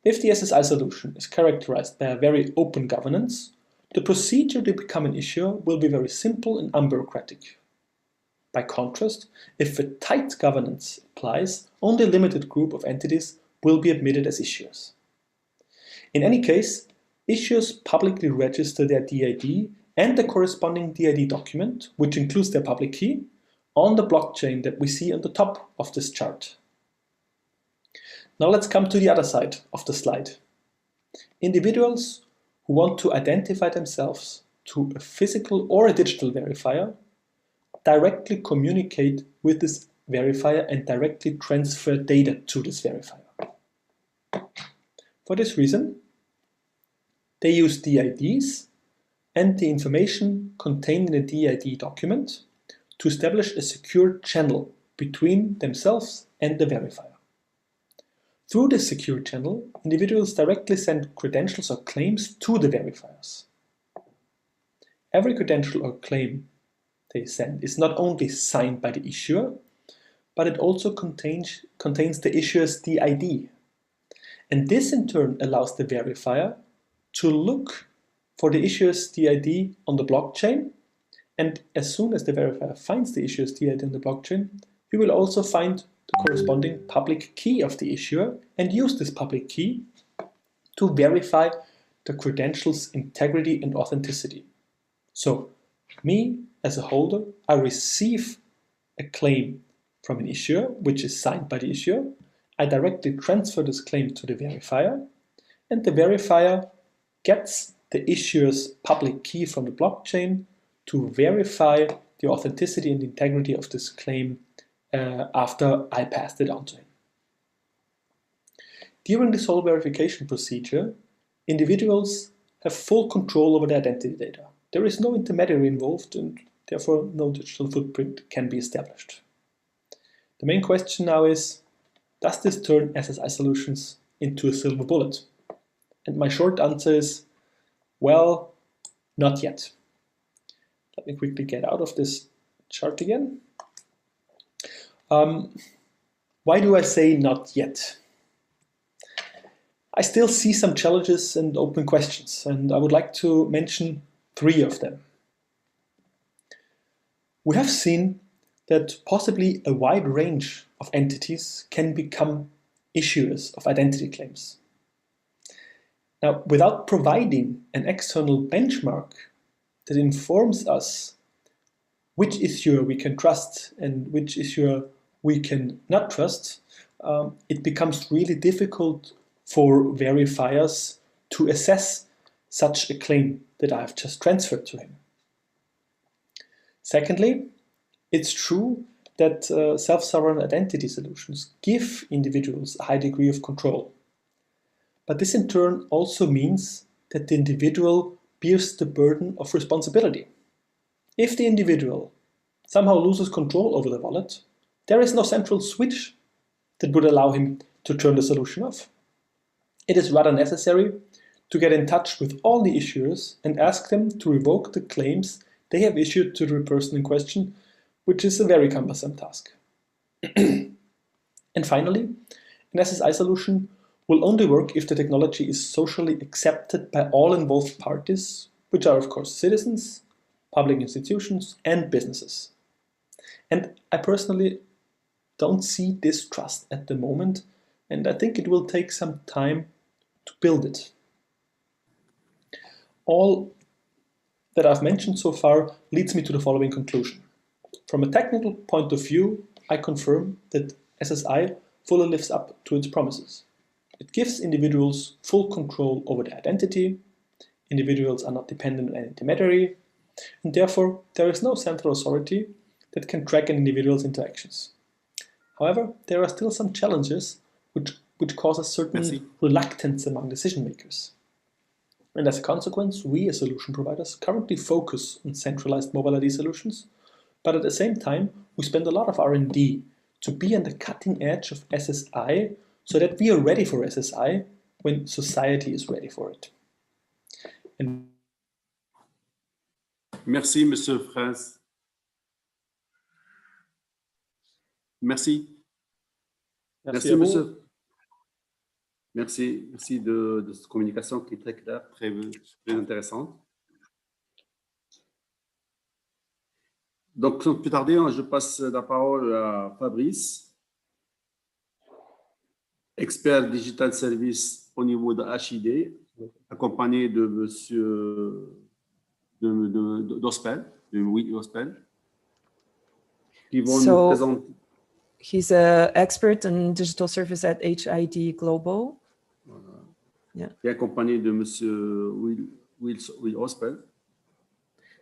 If the SSI solution is characterized by a very open governance, the procedure to become an issuer will be very simple and unbureaucratic. By contrast, if a tight governance applies, only a limited group of entities will be admitted as issuers. In any case, issuers publicly register their DID and the corresponding DID document, which includes their public key, on the blockchain that we see on the top of this chart. Now let's come to the other side of the slide. Individuals who want to identify themselves to a physical or a digital verifier directly communicate with this verifier and directly transfer data to this verifier. For this reason, they use DIDs and the information contained in the DID document to establish a secure channel between themselves and the verifier. Through this secure channel, individuals directly send credentials or claims to the verifiers. Every credential or claim they send is not only signed by the issuer, but it also contains the issuer's DID. And this in turn allows the verifier to look for the issuer's DID on the blockchain, and as soon as the verifier finds the issuer's DID on the blockchain, he will also find the corresponding public key of the issuer and use this public key to verify the credentials' integrity and authenticity. So, me as a holder, I receive a claim from an issuer, which is signed by the issuer. I directly transfer this claim to the verifier, and the verifier gets the issuer's public key from the blockchain to verify the authenticity and integrity of this claim after I passed it on to him. During this whole verification procedure, individuals have full control over their identity data. There is no intermediary involved, and therefore no digital footprint can be established. The main question now is, does this turn SSI solutions into a silver bullet? And my short answer is, well, not yet. Let me quickly get out of this chart again. Why do I say not yet? I still see some challenges and open questions, and I would like to mention 3 of them. We have seen that possibly a wide range of entities can become issuers of identity claims. Now, without providing an external benchmark that informs us which issuer we can trust and which issuer we can not trust, it becomes really difficult for verifiers to assess such a claim that I have just transferred to him. Secondly, it's true that self-sovereign identity solutions give individuals a high degree of control. But this in turn also means that the individual bears the burden of responsibility. If the individual somehow loses control over the wallet, there is no central switch that would allow him to turn the solution off. It is rather necessary to get in touch with all the issuers and ask them to revoke the claims they have issued to the person in question, which is a very cumbersome task. And finally, an SSI solution will only work if the technology is socially accepted by all involved parties, which are of course citizens, public institutions, and businesses. And I personally don't see this trust at the moment, and I think it will take some time to build it. All that I've mentioned so far leads me to the following conclusion. From a technical point of view, I confirm that SSI fully lives up to its promises. It gives individuals full control over their identity, individuals are not dependent on any intermediary, and therefore there is no central authority that can track an individual's interactions. However, there are still some challenges which cause a certain reluctance among decision makers. And as a consequence, we as solution providers currently focus on centralized mobile ID solutions, but at the same time, we spend a lot of R&D to be on the cutting edge of SSI so that we are ready for SSI when society is ready for it. And Merci, Monsieur Fraisse. Merci. Merci, Monsieur. Merci de cette communication qui est très claire, très intéressante. Donc, sans plus tarder, je passe la parole à Fabrice, expert digital service au niveau de HID, accompagné de Monsieur d'Ospel, qui vont nous présenter. He's an expert in digital service at HID Global. Yeah. Qui est accompagné de Monsieur Will Ospel.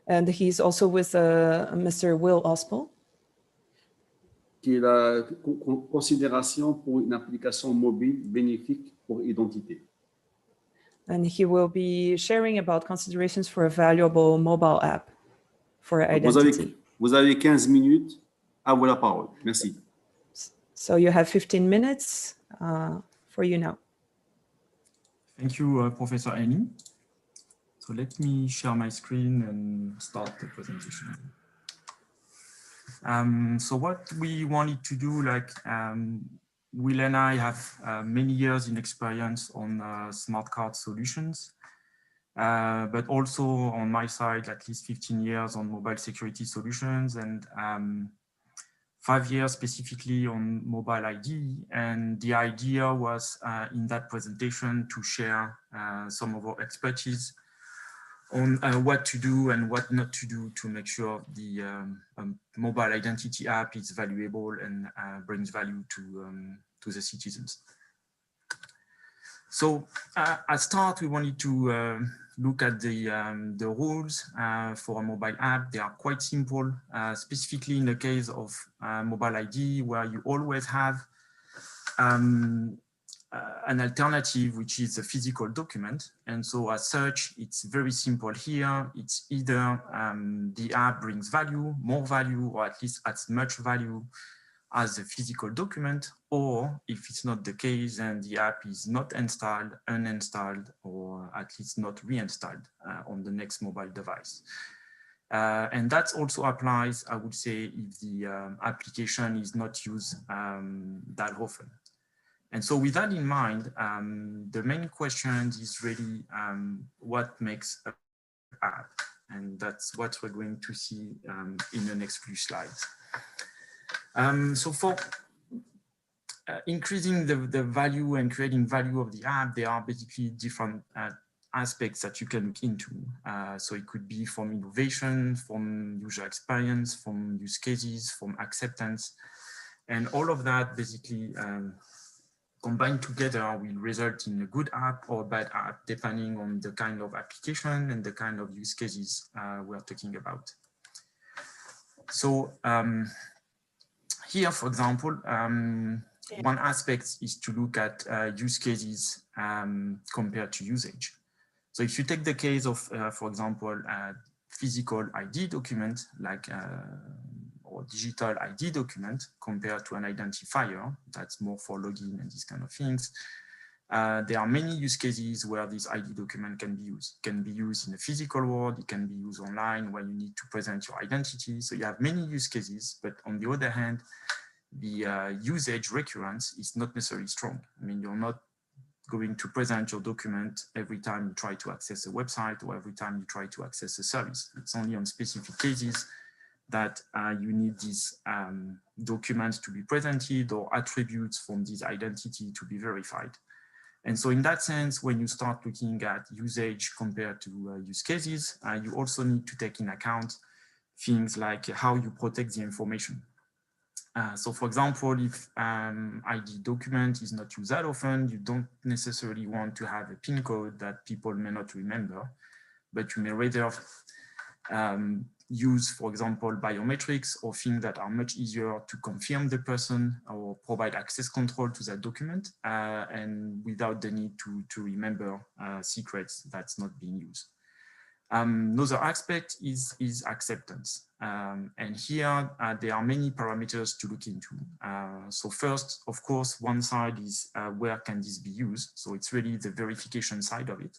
And he's also with Mr. Will Ospel. Qui est la considération pour une application mobile bénéfique pour identité. And he will be sharing about considerations for a valuable mobile app for identity. Vous avez 15 minutes, à vous la parole. Merci. So you have 15 minutes for you now. Thank you, Professor Annie. So let me share my screen and start the presentation. So what we wanted to do, Will and I have many years in experience on smart card solutions, but also on my side, at least 15 years on mobile security solutions and 5 years specifically on mobile ID. And the idea was in that presentation to share some of our expertise on what to do and what not to do to make sure the mobile identity app is valuable and brings value to the citizens. So at start, we wanted to look at the rules for a mobile app. They are quite simple, specifically in the case of mobile ID, where you always have an alternative, which is a physical document. And so as such, it's very simple here. It's either the app brings value, more value, or at least as much value as a physical document, or if it's not the case, then the app is not installed, uninstalled, or at least not reinstalled on the next mobile device. And that also applies, I would say, if the application is not used that often. And so with that in mind, the main question is really what makes an app? And that's what we're going to see in the next few slides. So for increasing the value and creating value of the app, there are basically different aspects that you can look into. So it could be from innovation, from user experience, from use cases, from acceptance. And all of that basically combined together will result in a good app or bad app, depending on the kind of application and the kind of use cases we're talking about. So here, for example, one aspect is to look at use cases compared to usage. So if you take the case of, for example, a physical ID document, like or digital ID document compared to an identifier, that's more for login and these kind of things. There are many use cases where this ID document can be used. It can be used in the physical world, it can be used online when you need to present your identity. So you have many use cases, but on the other hand, the usage recurrence is not necessarily strong. I mean, you're not going to present your document every time you try to access a website or every time you try to access a service. It's only on specific cases that you need these documents to be presented or attributes from this identity to be verified. And so in that sense, when you start looking at usage compared to use cases, you also need to take in account things like how you protect the information. So for example, if ID document is not used that often, you don't necessarily want to have a PIN code that people may not remember, but you may rather use, for example, biometrics or things that are much easier to confirm the person or provide access control to that document and without the need to remember secrets that's not being used. Another aspect is acceptance. And here there are many parameters to look into. So first, of course, one side is where can this be used? So it's really the verification side of it.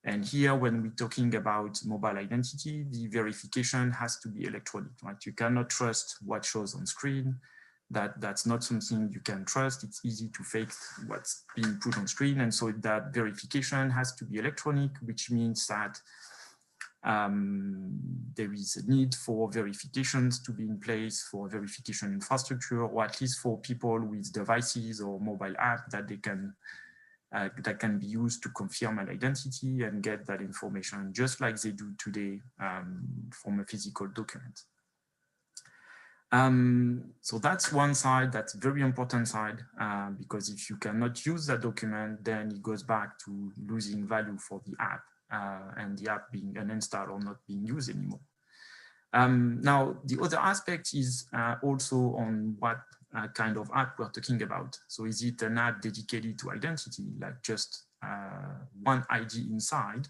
And here, when we're talking about mobile identity, the verification has to be electronic, right? You cannot trust what shows on screen. That's not something you can trust. It's easy to fake what's being put on screen. And so that verification has to be electronic, which means that there is a need for verifications to be in place, for verification infrastructure, or at least for people with devices or mobile app that they can that can be used to confirm an identity and get that information just like they do today from a physical document. So that's one side, that's a very important side, because if you cannot use that document, then it goes back to losing value for the app and the app being uninstalled or not being used anymore. Now, the other aspect is also on what kind of app we're talking about. So is it an app dedicated to identity, like just one ID inside,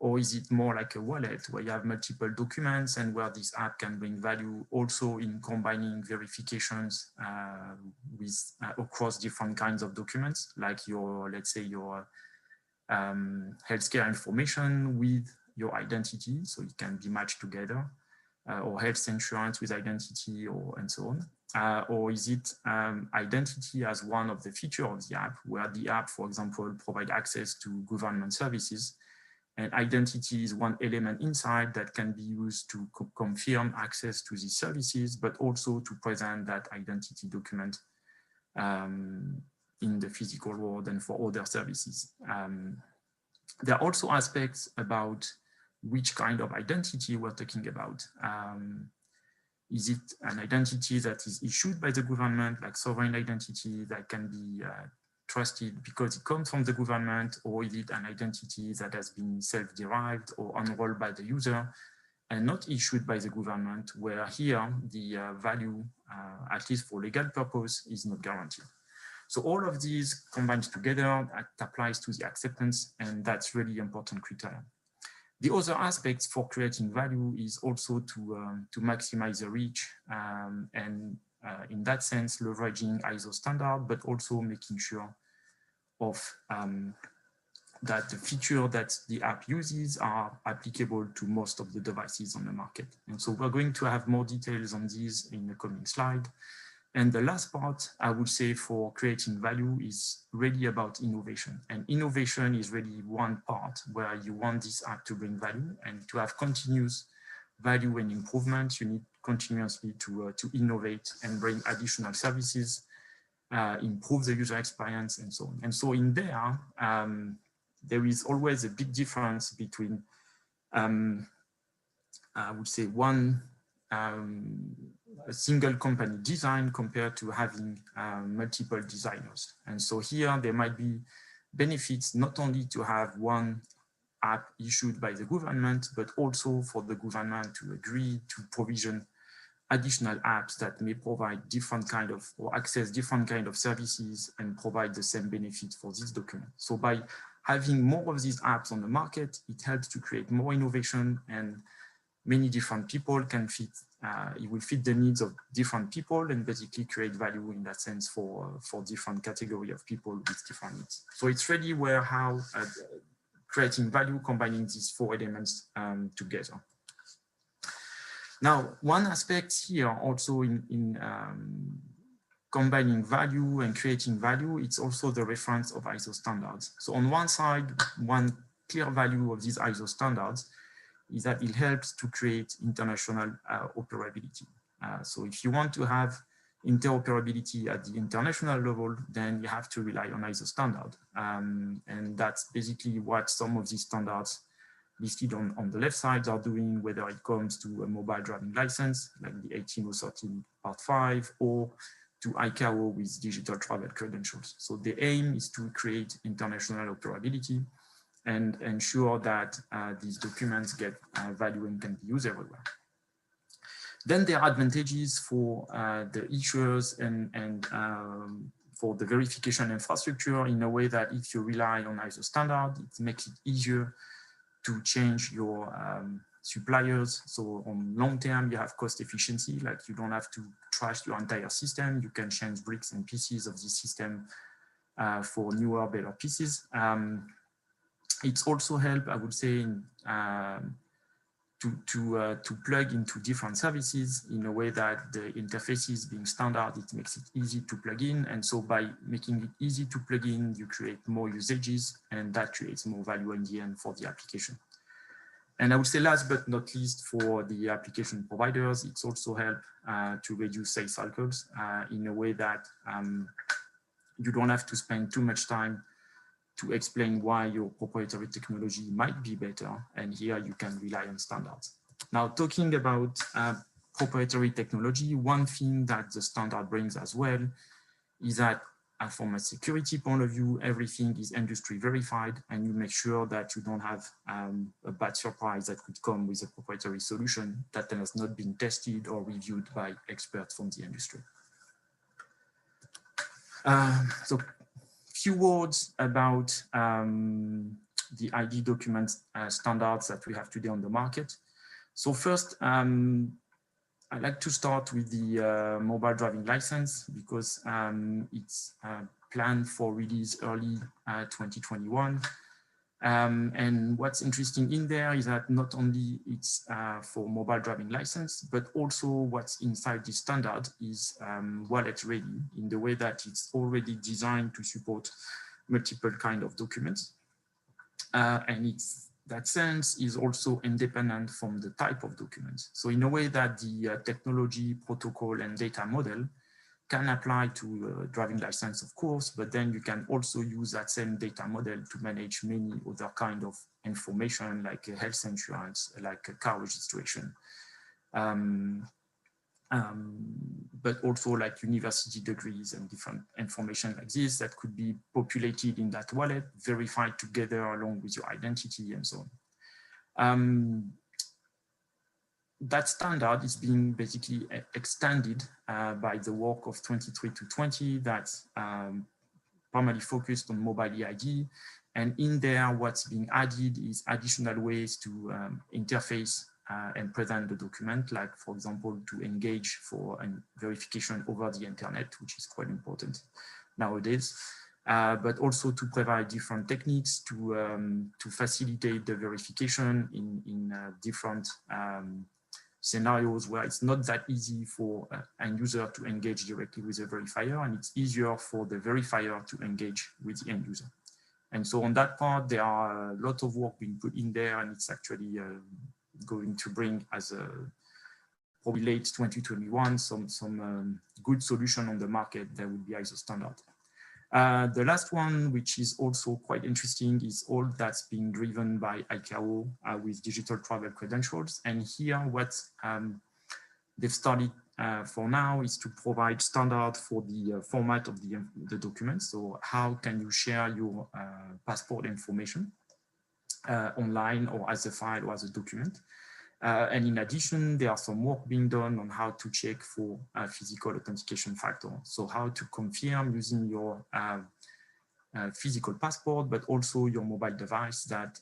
or is it more like a wallet where you have multiple documents and where this app can bring value also in combining verifications with across different kinds of documents, like your, let's say your healthcare information with your identity, so it can be matched together, or health insurance with identity, or and so on. Or is it identity as one of the features of the app, where the app, for example, provide access to government services, and identity is one element inside that can be used to confirm access to these services, but also to present that identity document in the physical world and for other services. There are also aspects about which kind of identity we're talking about. Is it an identity that is issued by the government, like sovereign identity that can be trusted because it comes from the government, or is it an identity that has been self-derived or unrolled by the user and not issued by the government, where here the value, at least for legal purpose, is not guaranteed. So all of these combined together, that applies to the acceptance, and that's really important criteria. The other aspects for creating value is also to maximize the reach and in that sense, leveraging ISO standard, but also making sure of that the feature that the app uses are applicable to most of the devices on the market. And so we're going to have more details on these in the coming slide. And the last part, I would say, for creating value is really about innovation. And innovation is really one part where you want this app to bring value, and to have continuous value and improvement, you need continuously to innovate and bring additional services, improve the user experience, and so on. And so in there, there is always a big difference between, I would say, a single company design compared to having multiple designers. And so here there might be benefits not only to have one app issued by the government, but also for the government to agree to provision additional apps that may provide different kind of, or access different kind of services and provide the same benefit for this document. So by having more of these apps on the market, it helps to create more innovation, and many different people can fit, it will fit the needs of different people and basically create value in that sense for different category of people with different needs. So it's really where how creating value, combining these four elements together. Now, one aspect here also in combining value and creating value, it's also the reference of ISO standards. So on one side, one clear value of these ISO standards is that it helps to create international operability. So if you want to have interoperability at the international level, then you have to rely on ISO standard. And that's basically what some of these standards listed on the left side are doing, whether it comes to a mobile driving license, like the 18013 Part 5, or to ICAO with digital travel credentials. So the aim is to create international operability and ensure that these documents get value and can be used everywhere. Then there are advantages for the issuers and for the verification infrastructure in a way that if you rely on ISO standard, it makes it easier to change your suppliers. So on long term, you have cost efficiency, like you don't have to trash your entire system. You can change bricks and pieces of the system for newer, better pieces. It's also help, I would say, in, to plug into different services in a way that the interfaces being standard, it makes it easy to plug in. And so by making it easy to plug in, you create more usages, and that creates more value in the end for the application. And I would say last but not least, for the application providers, it's also help to reduce sales cycles in a way that you don't have to spend too much time to explain why your proprietary technology might be better. And here you can rely on standards. Now, talking about proprietary technology, one thing that the standard brings as well is that from a security point of view, everything is industry verified, and you make sure that you don't have a bad surprise that could come with a proprietary solution that has not been tested or reviewed by experts from the industry. So few words about the ID document standards that we have today on the market. So first, I'd like to start with the mobile driving license because it's planned for release early 2021. And what's interesting in there is that not only it's for mobile driving license, but also what's inside the standard is wallet ready in the way that it's already designed to support multiple kind of documents. And it's that sense is also independent from the type of documents. So in a way that the technology, protocol, and data model can apply to a driving license, of course, but then you can also use that same data model to manage many other kind of information like health insurance, like a car registration, but also like university degrees and different information like this that could be populated in that wallet, verified together along with your identity and so on. That standard is being basically extended by the work of 23-20 that's primarily focused on mobile EID. And in there, what's being added is additional ways to interface and present the document, like, for example, to engage for a verification over the internet, which is quite important nowadays, but also to provide different techniques to facilitate the verification in different scenarios where it's not that easy for an user to engage directly with the verifier, and it's easier for the verifier to engage with the end user. And so on that part, there are a lot of work being put in there, and it's actually going to bring, as probably late 2021, some good solution on the market that would be ISO standard. The last one, which is also quite interesting, is all that's being driven by ICAO with digital travel credentials. And here, what they've started for now is to provide standard for the format of the documents. So how can you share your passport information online or as a file or as a document? And in addition, there are some work being done on how to check for physical authentication factor. So how to confirm using your physical passport, but also your mobile device that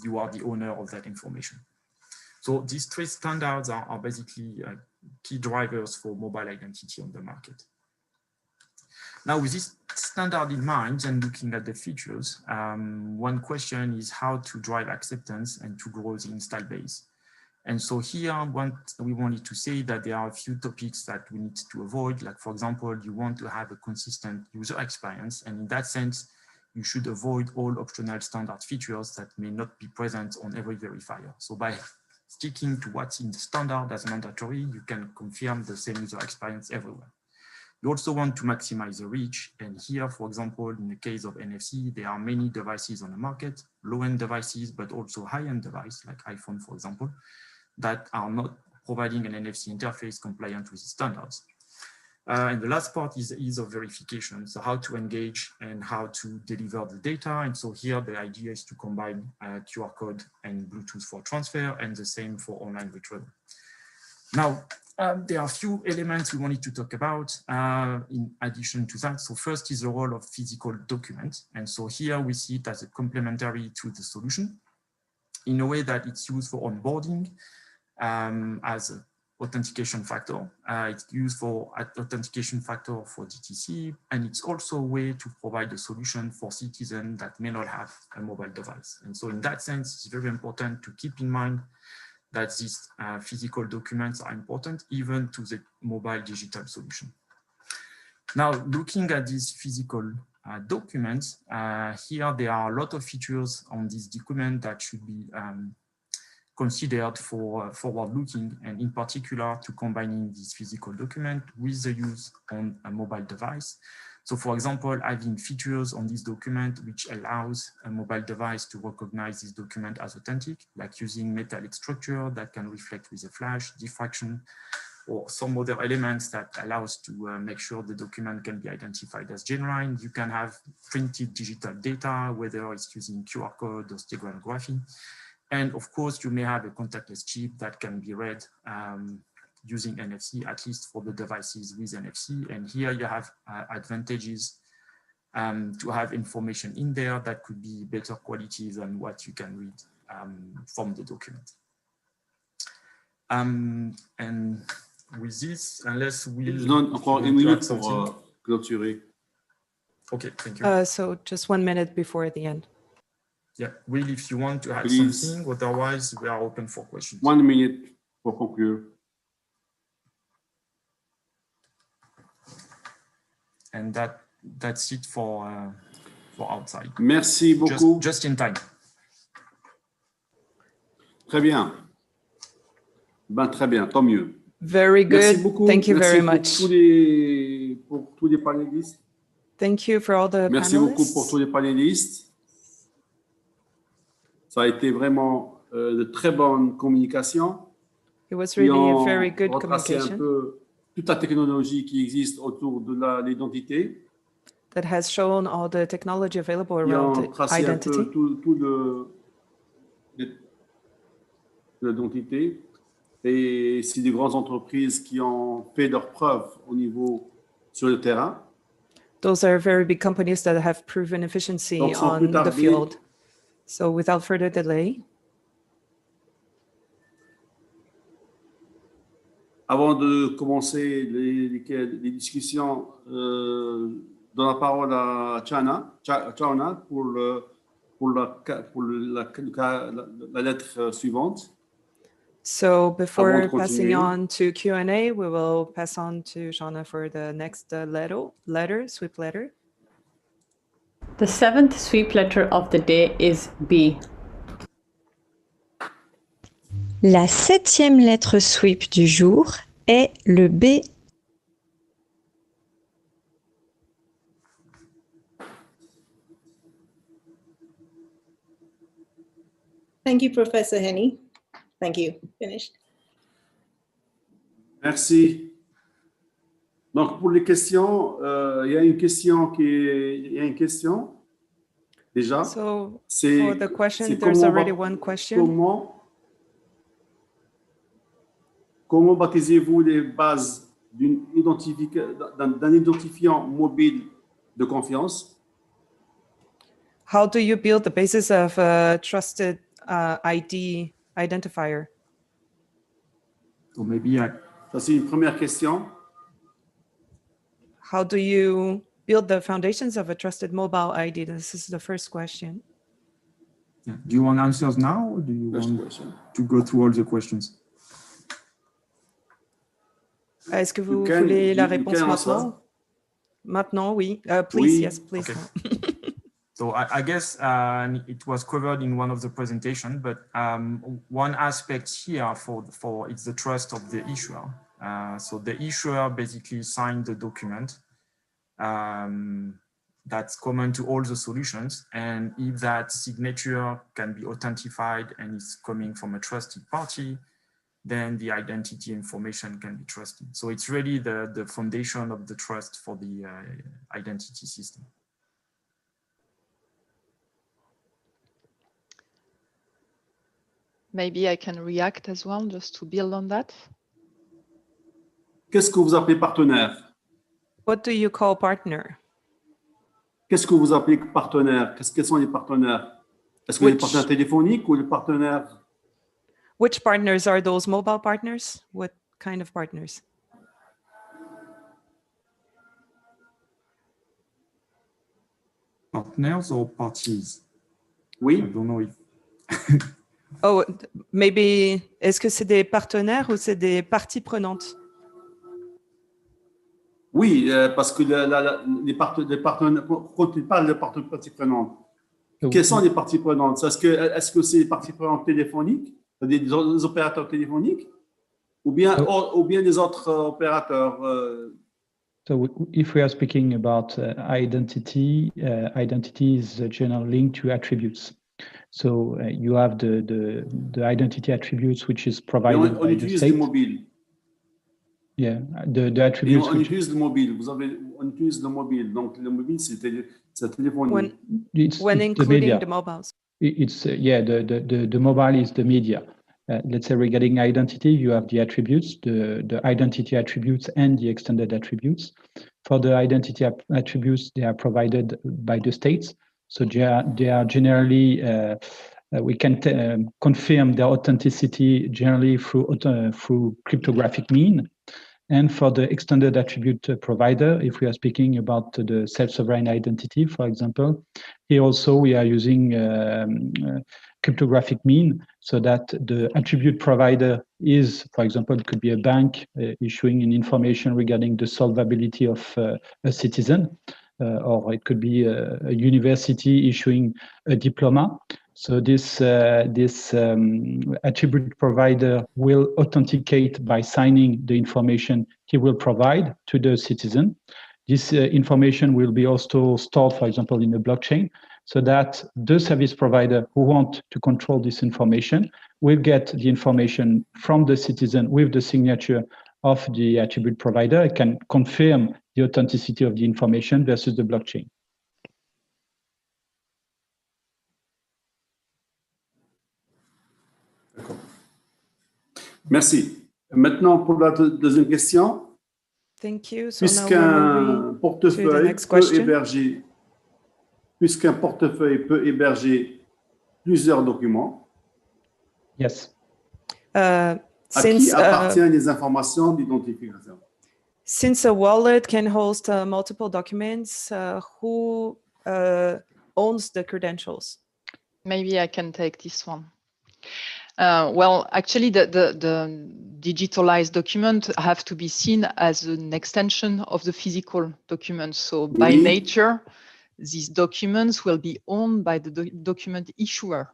you are the owner of that information. So these three standards are basically key drivers for mobile identity on the market. Now, with this standard in mind and looking at the features, one question is how to drive acceptance and to grow the install base. And so here, we wanted to say that there are a few topics that we need to avoid. Like, for example, you want to have a consistent user experience. And in that sense, you should avoid all optional standard features that may not be present on every verifier. So by sticking to what's in the standard as mandatory, you can confirm the same user experience everywhere. You also want to maximize the reach. And here, for example, in the case of NFC, there are many devices on the market, low-end devices, but also high-end devices like iPhone, for example, that are not providing an NFC interface compliant with the standards. And the last part is the ease of verification. So how to engage and how to deliver the data. And so here the idea is to combine QR code and Bluetooth for transfer and the same for online retrieval. Now, there are a few elements we wanted to talk about in addition to that. So first is the role of physical documents. And so here we see it as a complementary to the solution in a way that it's used for onboarding as an authentication factor. It's used for authentication factor for DTC, and it's also a way to provide a solution for citizens that may not have a mobile device. And so in that sense, it's very important to keep in mind that these physical documents are important even to the mobile digital solution. Now, looking at these physical documents, here there are a lot of features on this document that should be considered for forward-looking, and in particular to combining this physical document with the use on a mobile device. So for example, having features on this document which allows a mobile device to recognize this document as authentic, like using metallic structure that can reflect with a flash, diffraction, or some other elements that allows to make sure the document can be identified as genuine. You can have printed digital data, whether it's using QR code or steganography. And of course, you may have a contactless chip that can be read using NFC, at least for the devices with NFC. And here you have advantages to have information in there that could be better quality than what you can read from the document. And with this, unless we'll add something. Okay, thank you. So just 1 minute before the end. Yeah, Will, if you want to add something, otherwise we are open for questions. 1 minute pour conclure. And that's it for outside. Merci beaucoup. Just in time. Très bien. Ben, très bien, tant mieux. Very good. Merci beaucoup. Thank you very much. Pour tous les panélistes. Thank you for all the Merci panelists. beaucoup pour tous les panélistes. Ça a été vraiment de très bonne communication. It was really a very good retracé un communication peu toute la technologie qui existe autour de l'identité. that has shown all the technology available Qui around ont tracé un peu identity. tout l'identité. Et c'est des grandes entreprises qui ont fait leurs preuves au niveau sur le terrain. Those are very big companies that have proven efficiency Donc, sans on plus the tarder, field. So without further delay, avant de commencer les discussions, donne la parole à Chana pour la lettre suivante. so before passing on to Q&A, we will pass on to Shauna for the next sweep letter. The 7th sweep letter of the day is B. La 7e lettre sweep du jour est le B. Thank you, Professor Henny. Thank you. Finished. Merci. Donc, pour les questions, il y a une question déjà. So for the question, there's already one question. Comment baptisez-vous les bases d'un identifiant mobile de confiance. How do you build the basis of a trusted ID identifier? So maybe Ça, c'est une première question. How do you build the foundations of a trusted mobile ID? This is the first question. yeah. Do you want answers now, or do you want to go through all the questions? Est-ce que vous voulez la réponse maintenant? Maintenant, oui. Please, yes, please. Okay. So I guess it was covered in one of the presentations, but one aspect here for it's the trust of the issuer. So the issuer basically signed the document that's common to all the solutions. And if that signature can be authenticated and is coming from a trusted party, then the identity information can be trusted. So it's really the foundation of the trust for the identity system. Maybe I can react as well, just to build on that. Qu'est-ce que vous appelez partenaire? What do you call partner? Qu'est-ce que vous appelez partenaire? Quels sont les partenaires? Est-ce que les partenaires téléphoniques ou les partenaires? Which partners are those mobile partners? What kind of partners? Partners or parties? Oui. I don't know if... Oh, maybe, est-ce que c'est des partenaires ou c'est des parties prenantes? Oui, parce que les partenaires, quand tu parles de parties prenantes, quelles sont les parties prenantes? Est-ce que c'est les parties prenantes téléphoniques, des opérateurs téléphoniques, ou bien des autres opérateurs? So if we are speaking about identity, identity is a general link to attributes. So you have the identity attributes, which is provided by the state. Mobile. Yeah, the attributes. On utilise le mobile. On utilise le mobile. Donc le mobile, c'est téléphone. When including the mobiles. It's the mobile is the media. Let's say regarding identity, you have the attributes, the identity attributes and the extended attributes. For the identity attributes, they are provided by the states. So they are generally, we can confirm their authenticity generally through cryptographic mean. And for the extended attribute provider, if we are speaking about the self-sovereign identity, for example, here also we are using cryptographic mean, so that the attribute provider is, for example, it could be a bank issuing an information regarding the solvability of a citizen, or it could be a university issuing a diploma. So this attribute provider will authenticate by signing the information he will provide to the citizen. This information will be also stored, for example, in a blockchain, so that the service provider who want to control this information will get the information from the citizen with the signature of the attribute provider and can confirm the authenticity of the information versus the blockchain. Merci. Maintenant, pour la deuxième question. Thank you. So Puisqu'un portefeuille peut héberger plusieurs documents, yes. À qui appartiennent les informations d'identification? Since a wallet can host multiple documents, who owns the credentials? Maybe I can take this one. Well, actually, the digitalized document have to be seen as an extension of the physical document. So by nature, these documents will be owned by the document issuer.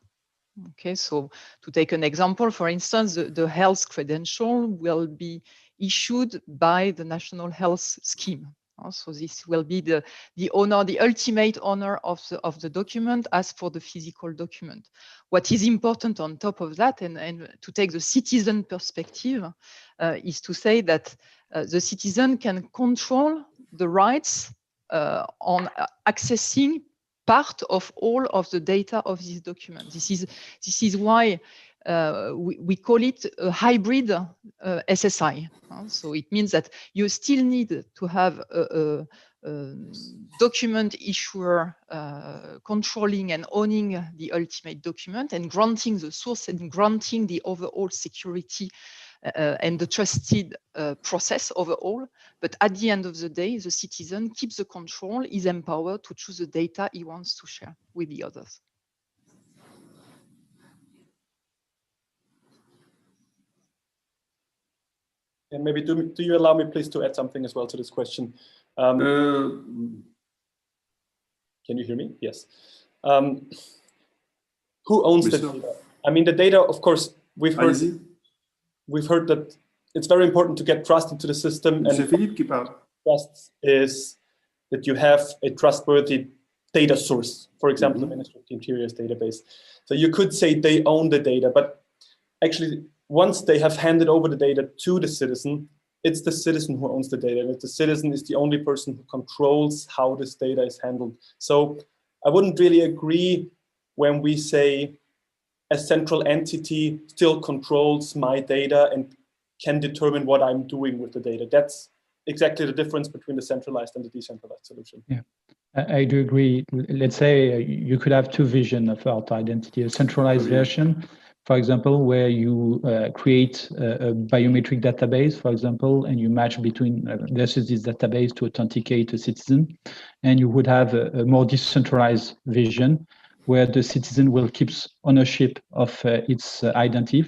Okay, so to take an example, for instance, the health credential will be issued by the National Health Scheme. So this will be the owner, the ultimate owner of the document as for the physical document. What is important on top of that, and to take the citizen perspective, is to say that the citizen can control the rights on accessing part of all of the data of this document. This is why we call it a hybrid SSI. So it means that you still need to have document issuer controlling and owning the ultimate document and granting the source and granting the overall security and the trusted process overall. But at the end of the day, the citizen keeps the control, is empowered to choose the data he wants to share with the others. And maybe do you allow me please to add something as well to this question? Can you hear me? Yes. Who owns the data? I mean, the data, of course, we've heard that it's very important to get trust into the system. And trust is that you have a trustworthy data source, for example, the Ministry of the Interior's database. So you could say they own the data, but actually, once they have handed over the data to the citizen, it's the citizen who owns the data. And the citizen is the only person who controls how this data is handled. So I wouldn't really agree when we say a central entity still controls my data and can determine what I'm doing with the data. That's exactly the difference between the centralized and the decentralized solution. Yeah, I do agree. Let's say you could have two visions of auto identity, a centralized version, for example, where you create a biometric database, for example, and you match between versus this database to authenticate a citizen. And you would have a more decentralized vision where the citizen will keep ownership of its identity,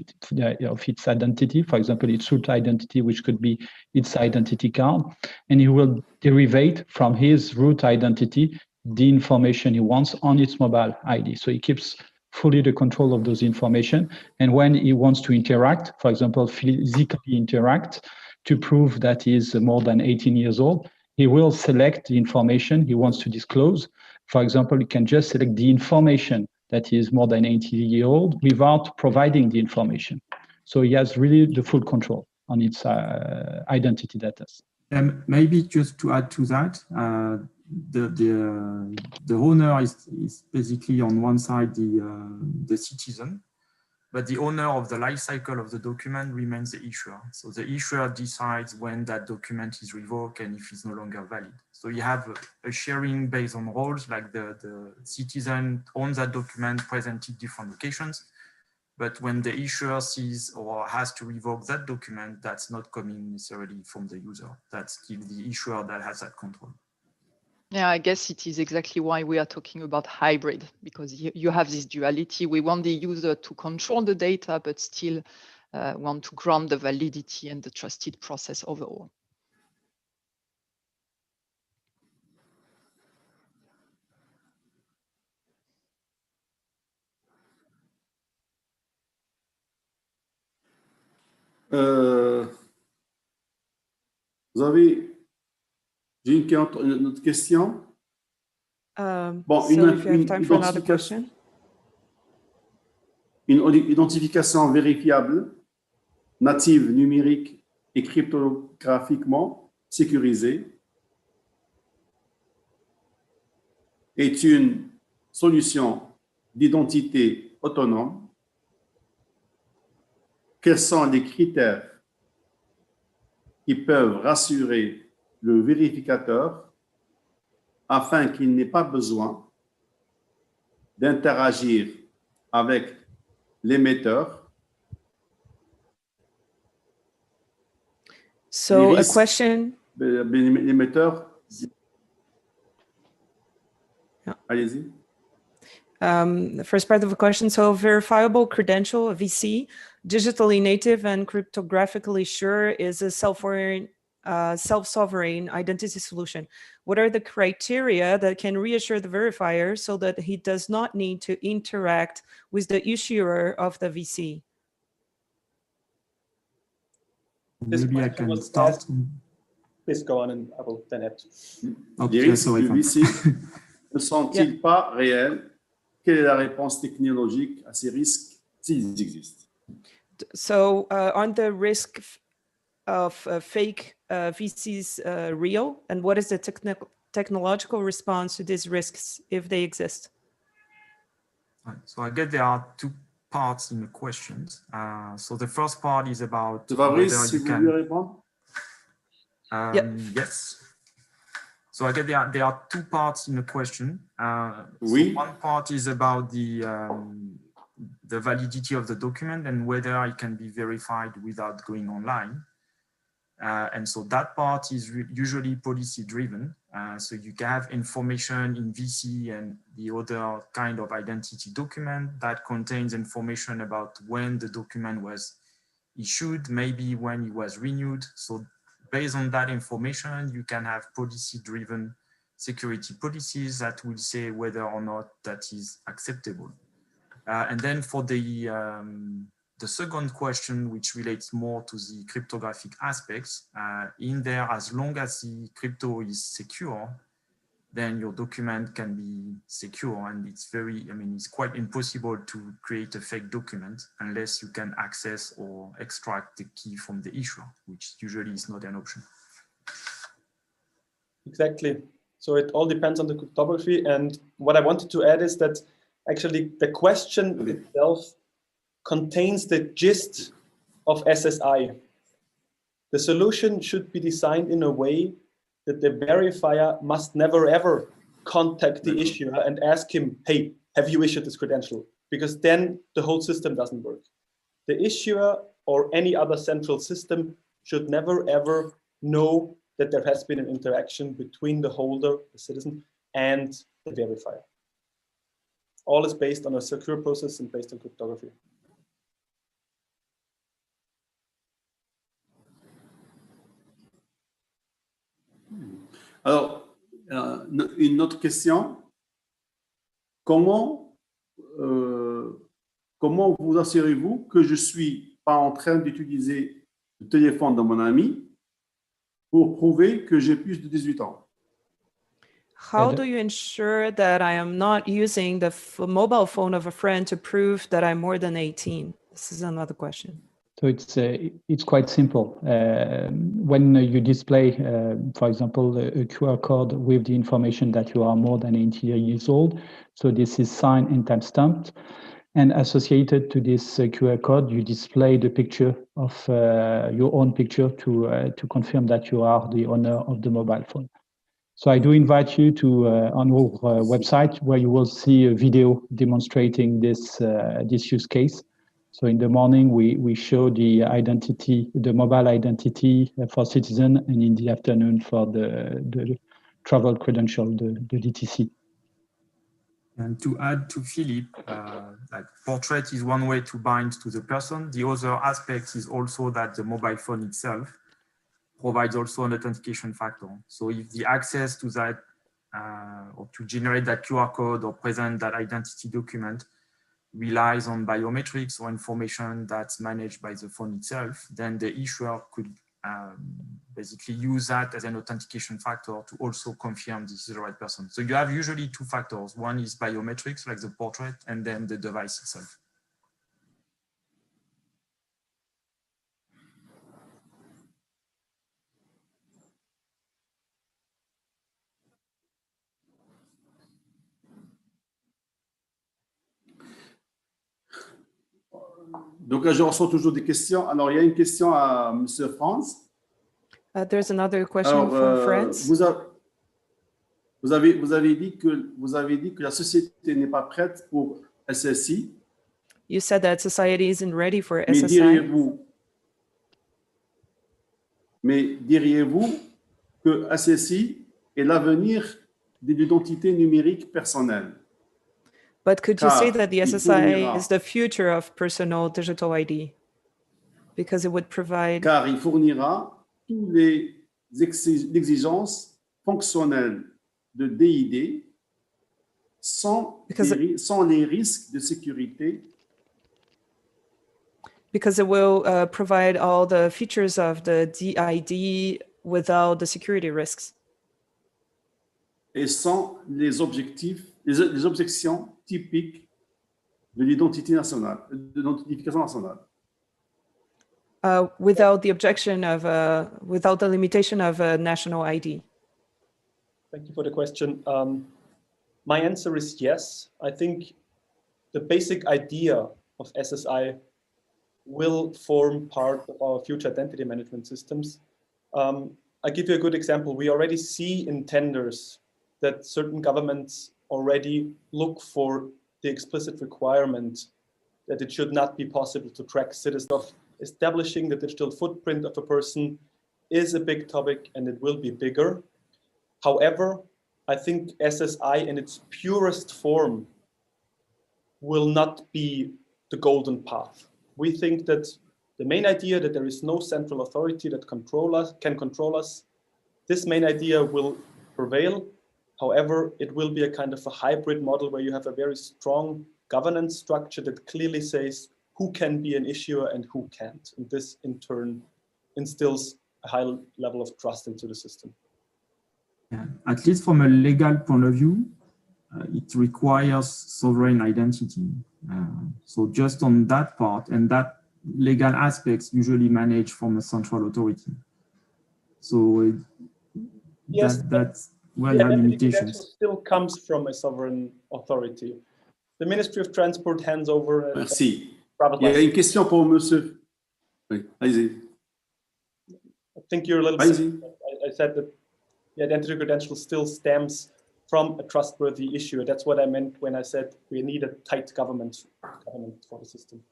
for example, its root identity, which could be its identity card, and he will derive from his root identity the information he wants on its mobile ID. So he keeps fully the control of those information. And when he wants to interact, for example, physically interact to prove that he is more than 18 years old, he will select the information he wants to disclose. For example, you can just select the information that he is more than 80 years old without providing the information. So he has really the full control on its identity data. Maybe just to add to that, the owner is basically on one side the citizen, but the owner of the life cycle of the document remains the issuer. So the issuer decides when that document is revoked and if it's no longer valid. So you have a sharing based on roles, like the citizen owns that document present in different locations. But when the issuer sees or has to revoke that document, that's not coming necessarily from the user. That's still the issuer that has that control. Yeah, I guess it is exactly why we are talking about hybrid, because you have this duality. We want the user to control the data, but still want to grant the validity and the trusted process overall. J'ai une autre question. Bon, so if you have time for another question. Une identification vérifiable, native, numérique et cryptographiquement sécurisée est une solution d'identité autonome. Quels sont les critères qui peuvent rassurer le vérificateur afin qu'il n'ait pas besoin d'interagir avec l'émetteur? So a question. L'émetteur. Allez-y. The first part of the question, so verifiable credential, a VC, digitally native and cryptographically sure is a self-sovereign identity solution. What are the criteria that can reassure the verifier so that he does not need to interact with the issuer of the VC? Maybe I can start. Please go on and I will then add. Les risques du VC ne sont-ils pas réels? Quelle est la réponse technologique à ces risques s'ils existent? So aren't the risk of fake VCs real? And what is the technological response to these risks if they exist? So I get there are two parts in the questions. So the first part is about whether you can... Yes. So I guess there are two parts in the question. Oui. So one part is about the validity of the document and whether it can be verified without going online. And so that part is usually policy driven. So you can have information in VC and the other kind of identity document that contains information about when the document was issued, maybe when it was renewed. So based on that information, you can have policy driven security policies that will say whether or not that is acceptable. And then for the second question, which relates more to the cryptographic aspects, in there, as long as the crypto is secure, then your document can be secure. And it's it's quite impossible to create a fake document unless you can access or extract the key from the issuer, which usually is not an option. Exactly. So it all depends on the cryptography. And what I wanted to add is that actually the question itself contains the gist of SSI. The solution should be designed in a way that the verifier must never ever contact the issuer and ask him, hey, have you issued this credential? Because then the whole system doesn't work. The issuer or any other central system should never ever know that there has been an interaction between the holder, the citizen, and the verifier. All is based on a secure process and based on cryptography. Alors, une autre question. Comment vous assurez-vous que je ne suis pas en train d'utiliser le téléphone de mon ami pour prouver que j'ai plus de 18 ans? How do you ensure that I am not using the mobile phone of a friend to prove that I'm more than 18? This is another question. So it's quite simple. When you display, for example, a QR code with the information that you are more than 18 years old, so this is signed and time-stamped, and associated to this QR code, you display the picture of your own picture to confirm that you are the owner of the mobile phone. So I do invite you to on our website where you will see a video demonstrating this use case. So in the morning, we show the identity, the mobile identity for citizen, and in the afternoon for the travel credential, the DTC. And to add to Philippe, like portrait is one way to bind to the person. The other aspect is also that the mobile phone itself provides also an authentication factor. So if the access to that or to generate that QR code or present that identity document relies on biometrics or information that's managed by the phone itself, then the issuer could basically use that as an authentication factor to also confirm this is the right person. So you have usually two factors. One is biometrics, like the portrait, and then the device itself. Donc là, je reçois toujours des questions. Alors, il y a une question à M. Franz. There's another question from France. Vous avez dit que la société n'est pas prête pour SSI. You said that society isn't ready for Mais SSI. Diriez-vous que SSI est l'avenir de l'identité numérique personnelle? But could you say that the SSI is the future of personal digital ID? Because it would provide... Car il fournira toutes les exigences fonctionnelles de DID sans les risques de sécurité. Because it will provide all the features of the DID without the security risks. Et sans les objections typiques de l'identité nationale, de l'identification nationale. Without the objection of, without the limitation of a national ID. Thank you for the question. My answer is yes. I think the basic idea of SSI will form part of our future identity management systems. I'll give you a good example. We already see in tenders that certain governments already look for the explicit requirement that it should not be possible to track citizens. Establishing the digital footprint of a person is a big topic, and it will be bigger. However, I think SSI in its purest form will not be the golden path. We think that the main idea that there is no central authority that can control us, this main idea will prevail. However, it will be a kind of a hybrid model where you have a very strong governance structure that clearly says who can be an issuer and who can't. And this in turn instills a high level of trust into the system. Yeah. At least from a legal point of view, it requires sovereign identity. So just on that part, and that legal aspects usually managed from a central authority. So yes, that's where you have limitations. That still comes from a sovereign authority. The Ministry of Transport hands over. Merci. Il y a une question pour monsieur. Oui, allez-y. I think you're a little bit. I said that the identity credential still stems from a trustworthy issuer. That's what I meant when I said we need a tight government for the system.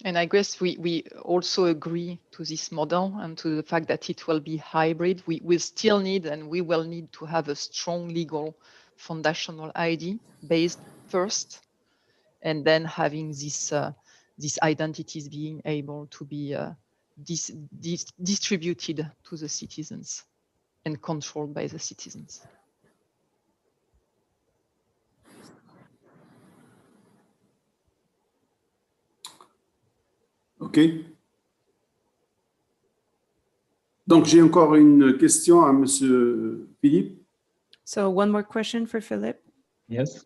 And I guess we also agree to this model and to the fact that it will be hybrid. We will still need, and we will need to have a strong legal foundational ID based first, and then having these identities being able to be distributed to the citizens and controlled by the citizens. OK. Donc, j'ai encore une question à monsieur Philippe. So one more question for Philippe. Yes.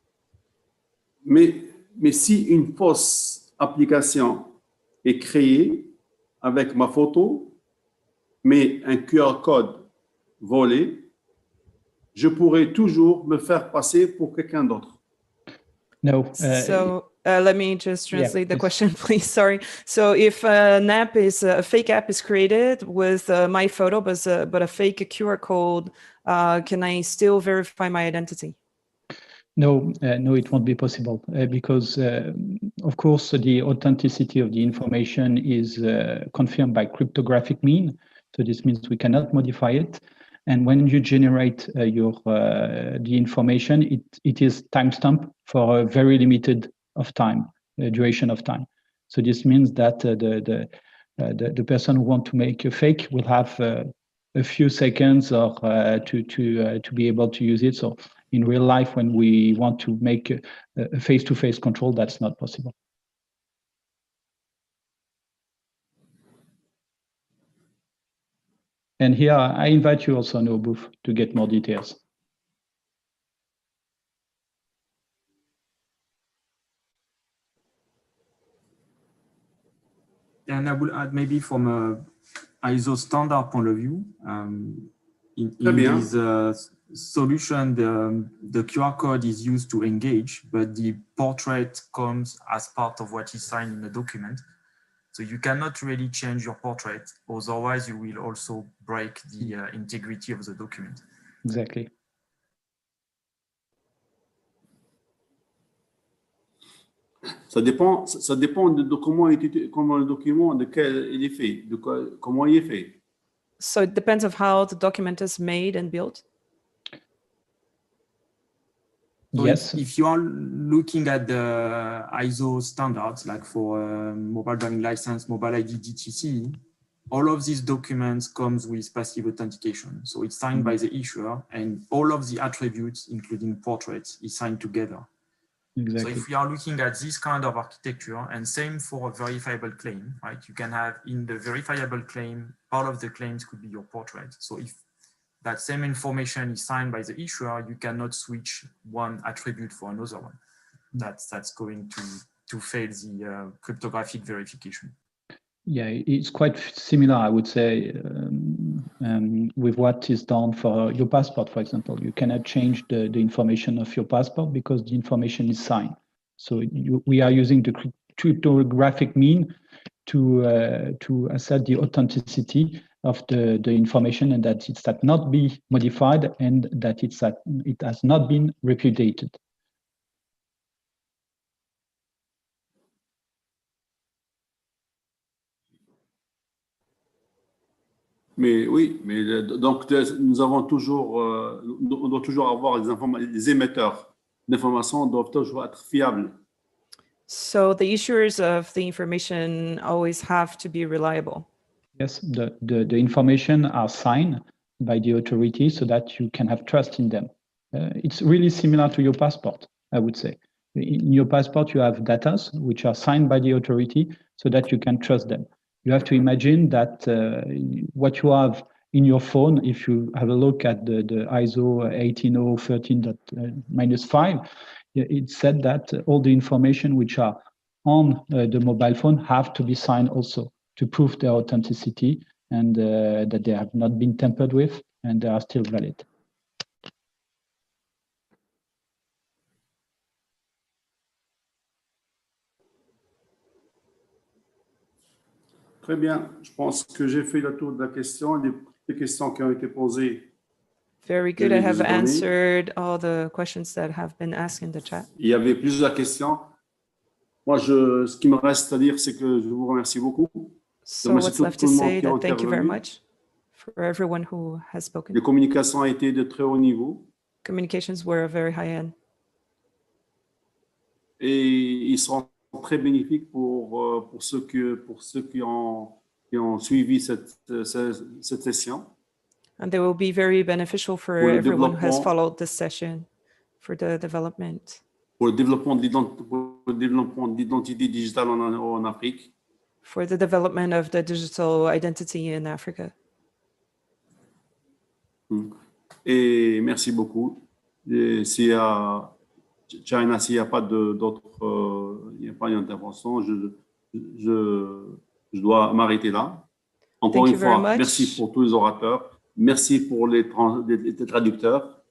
Mais si une fausse application est créée avec ma photo, mais un QR code volé, je pourrais toujours me faire passer pour quelqu'un d'autre. No. So let me just translate the question, please. Sorry. So if an app is a fake app is created with my photo, but a fake QR code, can I still verify my identity? No, it won't be possible because, of course, the authenticity of the information is confirmed by cryptographic mean. So this means we cannot modify it. And when you generate the information, it is timestamped for a very limited of time, duration of time. So this means that the person who wants to make a fake will have a few seconds or to be able to use it. So in real life, when we want to make a face-to-face control, that's not possible. And here, I invite you also, no booth, to get more details. And I will add maybe from a ISO standard point of view, in this solution, the QR code is used to engage, but the portrait comes as part of what is signed in the document. So you cannot really change your portrait, otherwise you will also break the integrity of the document. Exactly. Ça dépend de comment le document, de quel il est fait, comment il est fait. So it depends on how the document is made and built. So yes. If you are looking at the ISO standards, like for mobile driving license, mobile ID, DTC, all of these documents comes with passive authentication. So it's signed by the issuer, and all of the attributes, including portraits, is signed together. Exactly. So if we are looking at this kind of architecture, and same for a verifiable claim, right? You can have in the verifiable claim, part of the claims could be your portrait. So if that same information is signed by the issuer, you cannot switch one attribute for another one. That's going to fail the cryptographic verification. Yeah, it's quite similar, I would say, with what is done for your passport, for example. You cannot change the information of your passport because the information is signed. So we are using the cryptographic mean to assert the authenticity of the information, and that it's not be modified, and that it has not been repudiated. Mais oui, mais donc nous avons toujours, on doit toujours avoir les émetteurs d'informations doivent toujours être fiables. So the issuers of the information always have to be reliable. Yes, the information are signed by the authority so that you can have trust in them. It's really similar to your passport, I would say. In your passport, you have data which are signed by the authority so that you can trust them. You have to imagine that what you have in your phone, if you have a look at the ISO 18013.-5, it said that all the information which are on the mobile phone have to be signed also to prove their authenticity and that they have not been tampered with and they are still valid. Très bien. Je pense que j'ai fait le tour de la question, les questions qui ont été posées. Very good. I have answered all the questions that have been asked in the chat. Il y avait plusieurs questions. Moi, ce qui me reste à dire, c'est que je vous remercie beaucoup. So what's left to say that thank you very much for everyone who has spoken. Les communications ont été de très haut niveau. Communications were a very high end. Et ils seront très bénéfiques pour ceux qui ont suivi cette session. And they will be very beneficial for everyone who has followed this session for the development. Pour le développement de l'identité digitale en Afrique. For the development of the digital identity in Africa. Et merci beaucoup. S'il y a pas d'intervention, je dois m'arrêter là. Encore une fois, merci pour tous les orateurs. Merci pour les traducteurs.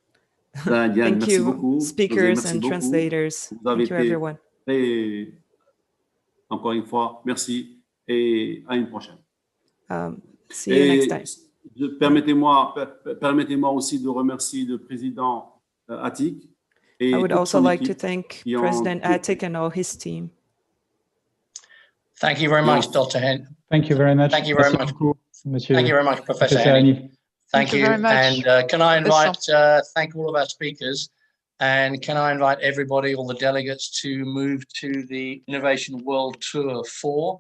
Thank you, beaucoup. Speakers and translators. Thank you, everyone. Et encore une fois, merci et à une prochaine. See you next time. Permettez-moi aussi de remercier le président Atik. I would also like to thank President Atik and all his team. Thank you very much, Dr. Hen. Thank you very much. Thank you very much. Thank you very much, Professor Henny. Thank you. And can I invite, thank all of our speakers, and can I invite everybody, all the delegates, to move to the Innovation World Tour 4.